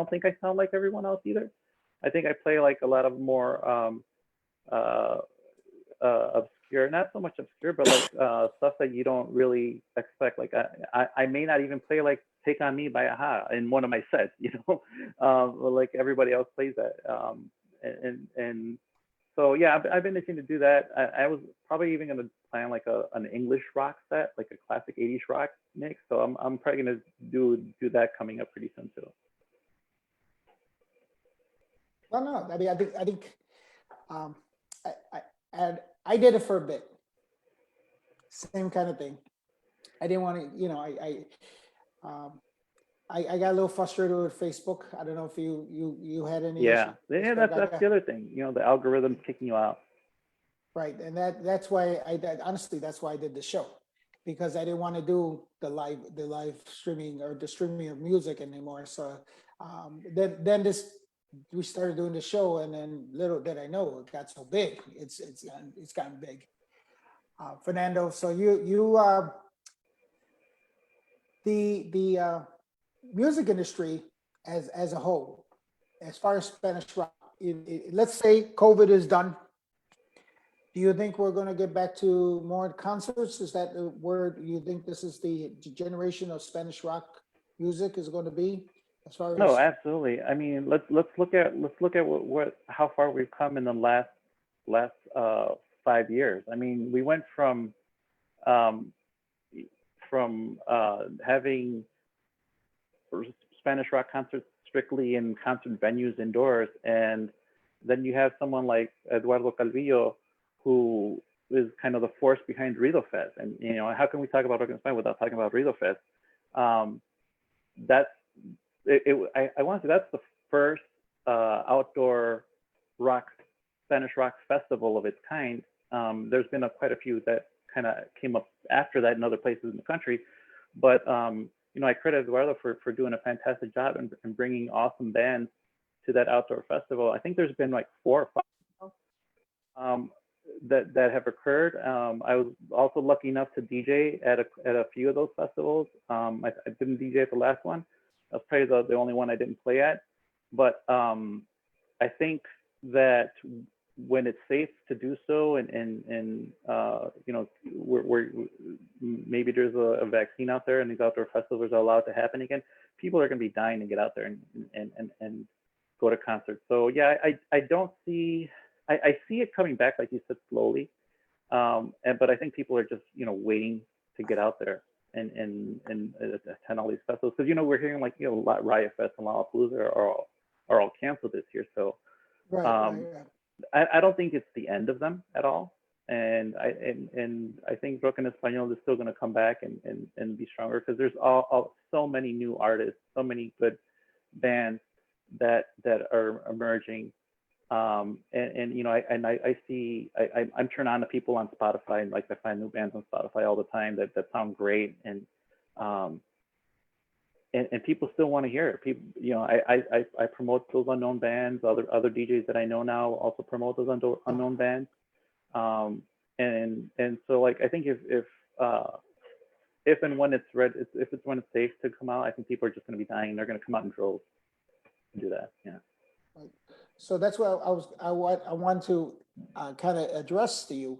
think I sound like everyone else either. I think I play like a lot of more obscure, not so much obscure, but like stuff that you don't really expect. Like I may not even play like "Take on Me" by Aha in one of my sets, like everybody else plays that. And so yeah, I've been itching to do that. I was probably even gonna plan like an English rock set, like a classic 80s rock mix. So I'm probably gonna do that coming up pretty soon too. Well, no, I mean, I think I did it for a bit. Same kind of thing. I didn't want to, I got a little frustrated with Facebook. I don't know if you had any. Yeah, issues. that's the other thing. The algorithm's kicking you out. Right, and that's why honestly, that's why I did the show, because I didn't want to do the live streaming or the streaming of music anymore. So then we started doing the show, and then little did I know it got so big. It's gotten big. Fernando, so the music industry as a whole, as far as Spanish rock, let's say COVID is done. Do you think we're going to get back to more concerts? Is that the word? You think this is the generation of Spanish rock music is going to be? As far as no, absolutely. I mean, let's look at what how far we've come in the last 5 years. I mean, we went from having Spanish rock concerts strictly in concert venues indoors. And then you have someone like Eduardo Calvillo, who is kind of the force behind Rito Fest. And, you know, how can we talk about Rock in Spain without talking about Rito Fest? That's, I want to say that's the first outdoor rock, Spanish rock festival of its kind. There's been quite a few that kind of came up after that in other places in the country. But, you know, I credit Eduardo for doing a fantastic job and bringing awesome bands to that outdoor festival. I think there's been like 4 or 5 that have occurred. I was also lucky enough to DJ at a few of those festivals. I didn't DJ at the last one. That's probably the only one I didn't play at. But I think that when it's safe to do so, and you know, we're maybe there's a vaccine out there and these outdoor festivals are allowed to happen again, people are going to be dying to get out there and go to concerts. So yeah, I don't see, I see it coming back, like you said, slowly. But I think people are just, you know, waiting to get out there and attend all these festivals, because, you know, we're hearing like, you know, Riot Fest and Lollapalooza are all canceled this year. So Right. I don't think it's the end of them at all. And I think Rock en Español is still going to come back and be stronger, because there's so many new artists, so many good bands that are emerging. And you know, I see, I'm turned on to people on Spotify, and like I find new bands on Spotify all the time that sound great, and people still want to hear it. People, you know, I promote those unknown bands. Other DJs that I know now also promote those unknown bands. And so, like, I think if and when it's ready, if it's when it's safe to come out, I think people are just going to be dying. They're going to come out in droves and do that. Yeah. So that's what I want to kind of address to you.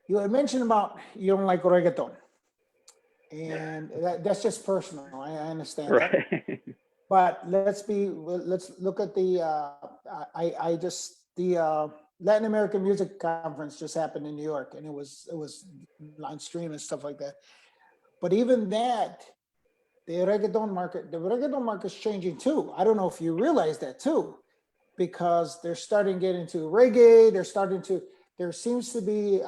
You had mentioned about you don't like reggaeton, and that's just personal. I understand that. Right. But let's look at the Latin American Music Conference just happened in New York, and it was on stream and stuff like that. But even that, the reggaeton market is changing too. I don't know if you realize that too, because they're starting to get into reggae. There seems to be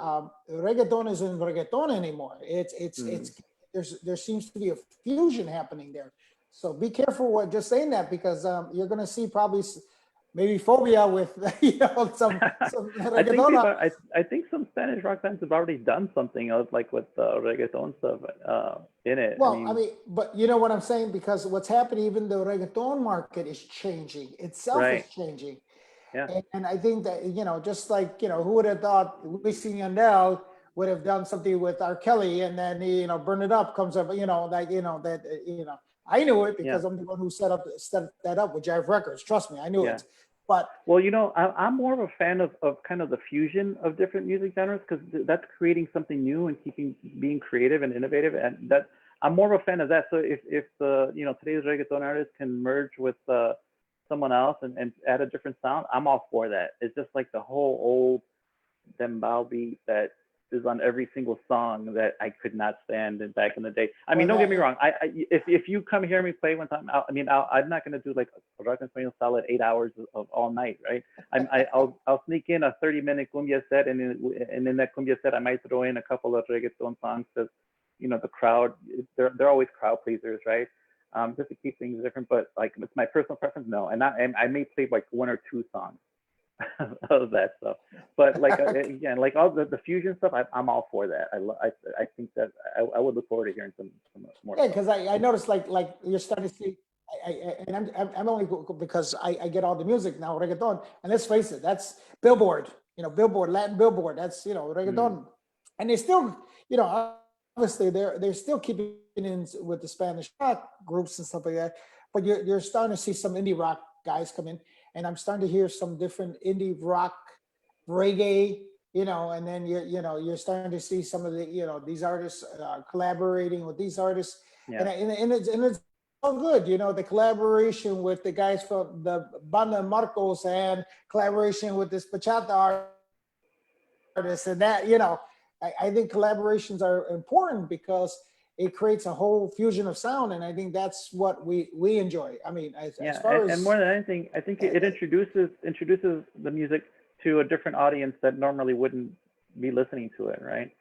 reggaeton isn't reggaeton anymore. There seems to be a fusion happening there. So be careful what just saying that, because you're going to see probably maybe phobia with some reggaeton. I think some Spanish rock bands have already done something else, like with reggaeton stuff in it. Well, I mean, but you know what I'm saying, because what's happening, even the reggaeton market is changing itself, right. is changing. Yeah. And I think that, you know, just like, you know, who would have thought Wisin and Yandel would have done something with R. Kelly, and then, you know, Burn It Up comes up, you know, like, you know, that, you know, I knew it because I'm the one who set that up with Jive Records. Trust me, I knew it. But well, you know, I'm more of a fan of kind of the fusion of different music genres, because that's creating something new and being creative and innovative, and that I'm more of a fan of that. So if the, you know, today's reggaeton artists can merge with someone else and add a different sound, I'm all for that. It's just like the whole old dembow beat that is on every single song that I could not stand back in the day. I mean, don't get me wrong. If you come hear me play one time, I'm not going to do like a rock and spañol solid 8 hours of all night, right? I'll sneak in a 30-minute cumbia set, and in that cumbia set I might throw in a couple of reggaeton songs, because, you know, the crowd, they're always crowd pleasers, right? Just to keep things different. But like, it's my personal preference, no. And I may play like 1 or 2 songs of that stuff. But like, again, like all the fusion stuff, I'm all for that. I think that I would look forward to hearing some more. Yeah, because I noticed like you're starting to see, and I'm only because I get all the music now, reggaeton, and let's face it, that's Billboard, you know, Billboard, Latin Billboard, that's, you know, reggaeton, and they still, you know, obviously they're still keeping in with the Spanish rock groups and stuff like that, but you're starting to see some indie rock guys come in, and I'm starting to hear some different indie rock, reggae, you know, and then you're starting to see some of the, you know, these artists collaborating with these artists, and it's all good, you know, the collaboration with the guys from the Banda Marcos and collaboration with this bachata artist, and that, you know, I think collaborations are important, because it creates a whole fusion of sound, and I think that's what we enjoy. I mean, as Yeah, far and as more than anything, I think it introduces the music to a different audience that normally wouldn't be listening to it, right?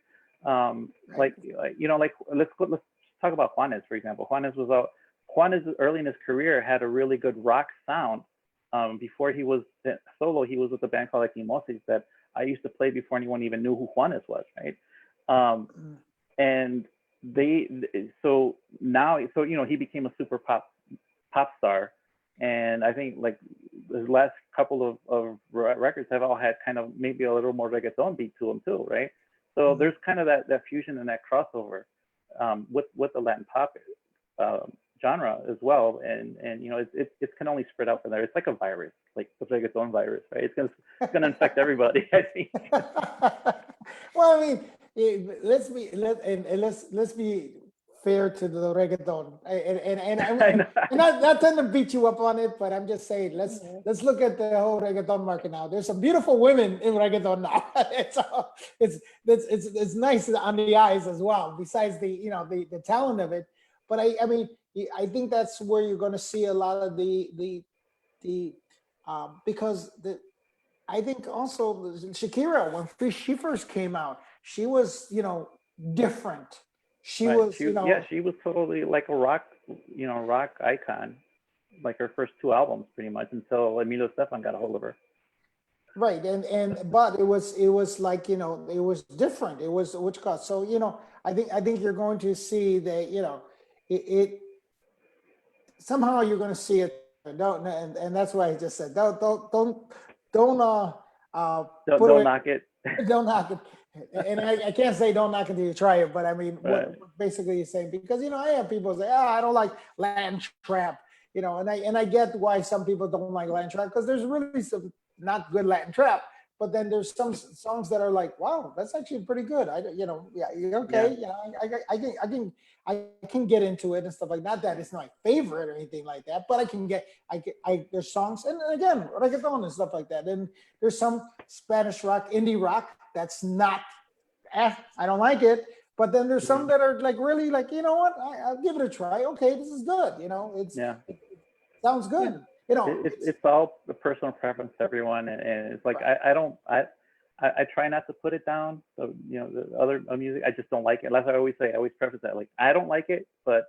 right, Like let's talk about Juanes, for example. Juanes early in his career had a really good rock sound. Before he was solo, he was with a band called Equimosis that I used to play before anyone even knew who Juanes was, right? mm, And they so now he became a super pop star, and I think like the last couple of records have all had kind of maybe a little more reggaeton beat to them too, right? So mm. there's kind of that fusion and that crossover with the Latin pop genre as well, and it can only spread out from there. It's like a virus, like the reggaeton virus, right? It's gonna infect everybody, I think. Well, I mean, let's be fair to the reggaeton. I know. I'm not trying to beat you up on it, but I'm just saying let's look at the whole reggaeton market now. There's some beautiful women in reggaeton now. It's nice on the eyes as well. Besides the talent of it, but I mean I think that's where you're going to see a lot of the because I think also Shakira, when she first came out, she was, different. She Right. was, She was totally like a rock icon, like her first two albums pretty much until Emilio Estefan got a hold of her. right. But it was like, it was different. It was which cost. So, I think you're going to see that, it somehow you're going to see it. Don't, and that's why I just said, don't, put Don't it, knock it. don't knock it. And I can't say don't knock it till you try it, but I mean, Right. what basically you're saying, because, I have people say, I don't like Latin trap, and I get why some people don't like Latin trap, because there's really some not good Latin trap, but then there's some songs that are like, wow, that's actually pretty good. Yeah, you're okay. I can get into it and stuff like not that it's my favorite or anything like that, but there's songs, and again, reggaeton and stuff like that. And there's some Spanish rock, indie rock that's not, I don't like it. But then there's some that are like really like, you know what, I'll give it a try. Okay, this is good. Yeah. It sounds good. It's all the personal preference to everyone, and it's like Right. I try not to put it down. So the other music, I just don't like it. Like I always say, I always preface that like I don't like it, but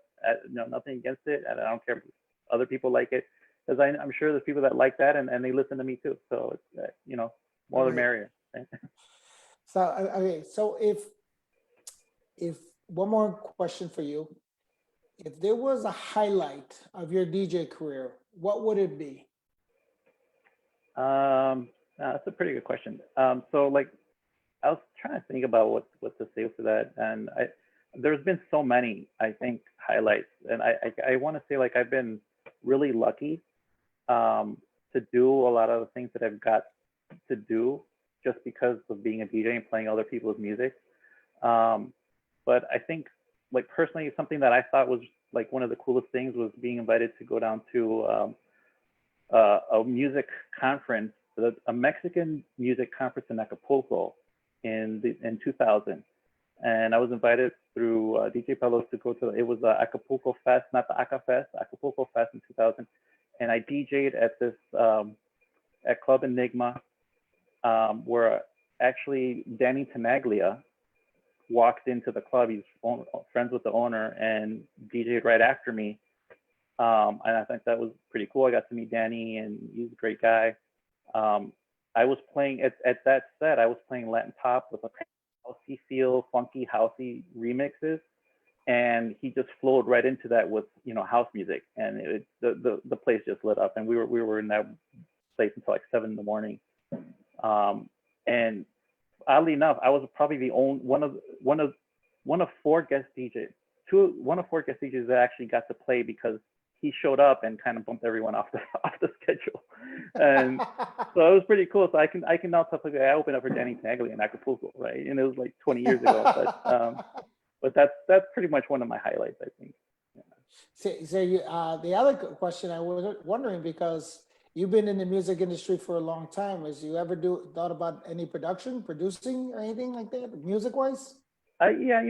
nothing against it, and I don't care if other people like it, because I'm sure there's people that like that, and they listen to me too. So it's more the Right. merrier. Right? So okay, so if one more question for you, if there was a highlight of your DJ career, what would it be? That's a pretty good question. So like I was trying to think about what to say for that, and there's been so many, I think, highlights, and I want to say like I've been really lucky to do a lot of the things that I've got to do just because of being a DJ and playing other people's music. But I think like personally something that I thought was like one of the coolest things was being invited to go down to a music conference, a Mexican music conference in Acapulco in 2000, and I was invited through DJ Pelos to go to it was Acapulco Fest, not the Aca Fest, Acapulco Fest in 2000, and I DJ'd at this at Club Enigma, where actually Danny Tenaglia walked into the club. He's friends with the owner and DJ'd right after me. And I think that was pretty cool. I got to meet Danny, and he's a great guy. I was playing at that set. I was playing Latin pop with a housey feel, funky housey remixes, and he just flowed right into that with house music, and the place just lit up. And we were in that place until like 7 in the morning. And oddly enough, I was probably the only one of four guest DJs. One of four guest DJs that actually got to play because he showed up and kind of bumped everyone off the schedule, and so it was pretty cool. So I can now talk like I opened up for Danny Tenaglia in Acapulco, right? And it was like 20 years ago, but that's pretty much one of my highlights, I think. The other question I was wondering, because you've been in the music industry for a long time, has you ever thought about any producing or anything like that, music wise? Yeah,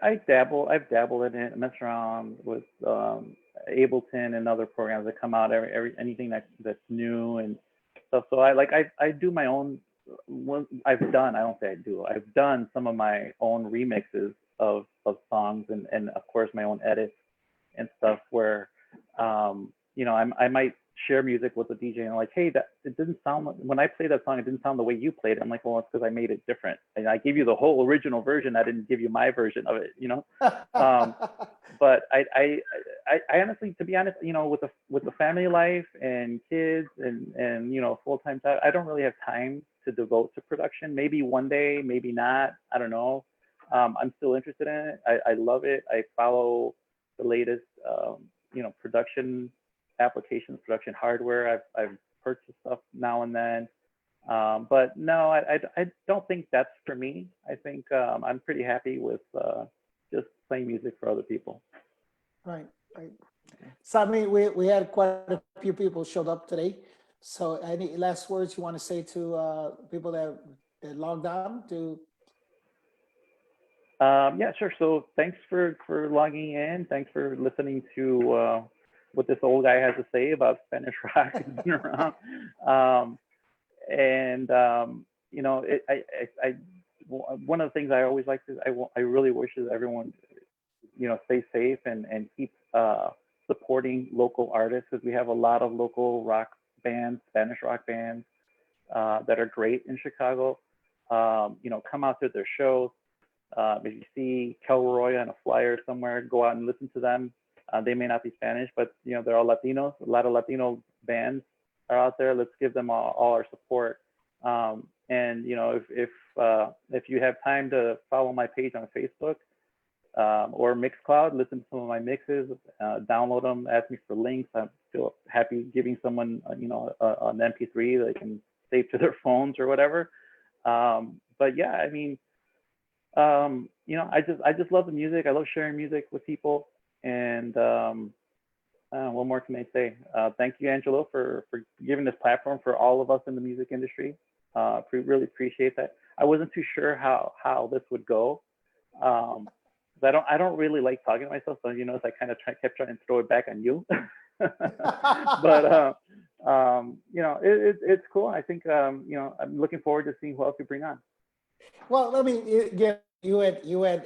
I dabble. I've dabbled in it. I mess around with Ableton and other programs that come out every anything that's new and stuff. So I do my own. I've done. I don't say I do. I've done some of my own remixes of songs and of course my own edits and stuff where I might share music with the DJ and like, hey, that it didn't sound like, when I played that song, it didn't sound the way you played it. I'm like, well, it's because I made it different. And I gave you the whole original version. I didn't give you my version of it. But I honestly, to be honest, with the family life and kids and full time job, I don't really have time to devote to production. Maybe one day, maybe not. I don't know. I'm still interested in it. I love it. I follow the latest, production applications, production hardware. I've purchased stuff now and then. But no, I don't think that's for me. I think I'm pretty happy with just playing music for other people. Right, right. So I mean, we had quite a few people showed up today. So any last words you want to say to people that logged on to? Yeah, sure. So thanks for logging in. Thanks for listening to what this old guy has to say about Spanish rock has been around. One of the things I always like to, I really wish is everyone, stay safe and keep supporting local artists because we have a lot of local rock bands, Spanish rock bands that are great in Chicago. Come out to their shows. If you see Kelroy on a flyer somewhere, go out and listen to them. They may not be Spanish, but they're all Latinos. A lot of Latino bands are out there. Let's give them all our support. And if you have time to follow my page on Facebook or Mixcloud, listen to some of my mixes, download them, ask me for links. I'm still happy giving someone an MP3 they can save to their phones or whatever. But yeah, I mean, I just love the music. I love sharing music with people. And what more can I say? Thank you, Angelo, for giving this platform for all of us in the music industry. Really appreciate that. I wasn't too sure how this would go. I don't really like talking to myself, so so I kind of kept trying to throw it back on you. But it's cool. I think I'm looking forward to seeing who else you bring on. Well, let me get you had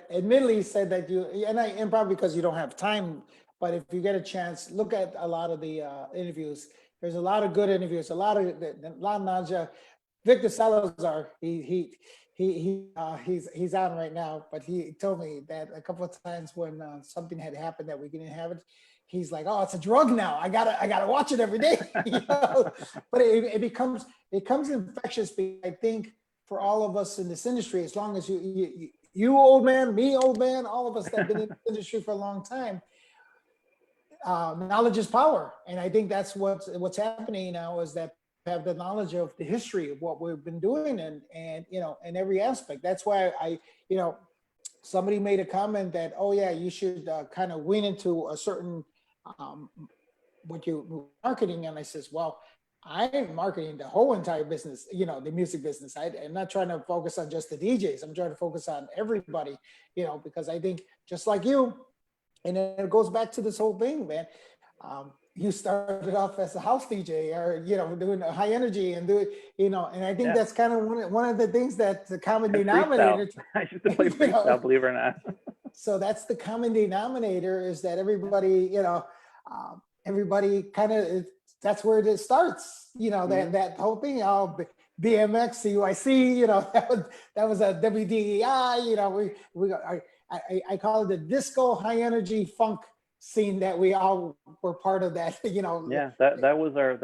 admittedly said that and probably because you don't have time, but if you get a chance, look at a lot of the interviews. There's a lot of good interviews, a lot of Naja, Victor Salazar. He's on right now, but he told me that a couple of times when something had happened that we didn't have it, he's like, "Oh, it's a drug now. I gotta watch it every day." But it becomes infectious. I think for all of us in this industry, as long as you old man, me old man, all of us that have been in the industry for a long time, knowledge is power. And I think that's what's happening now is that we have the knowledge of the history of what we've been doing and in every aspect. That's why somebody made a comment that, oh yeah, you should kind of win into a certain what you marketing. And I says, well, I ain't marketing the whole entire business, the music business. I'm not trying to focus on just the DJs. I'm trying to focus on everybody, because I think just like you, and it goes back to this whole thing, man. You started off as a house DJ or, doing a high energy and and I think that's kind of one of the things that the common denominator. I used to play freestyle, believe it or not. So that's the common denominator is that everybody, everybody kind of, that's where it starts, that whole thing, BMX, CUIC, that was a WDEI, I call it the disco high energy funk scene that we all were part of that, Yeah, that was our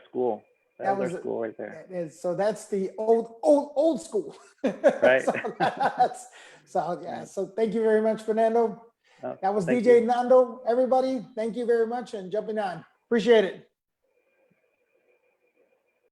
school. That was our school right there. So that's the old school. Right. So thank you very much, Fernando. That was DJ you. Nando, everybody. Thank you very much and jumping on. Appreciate it.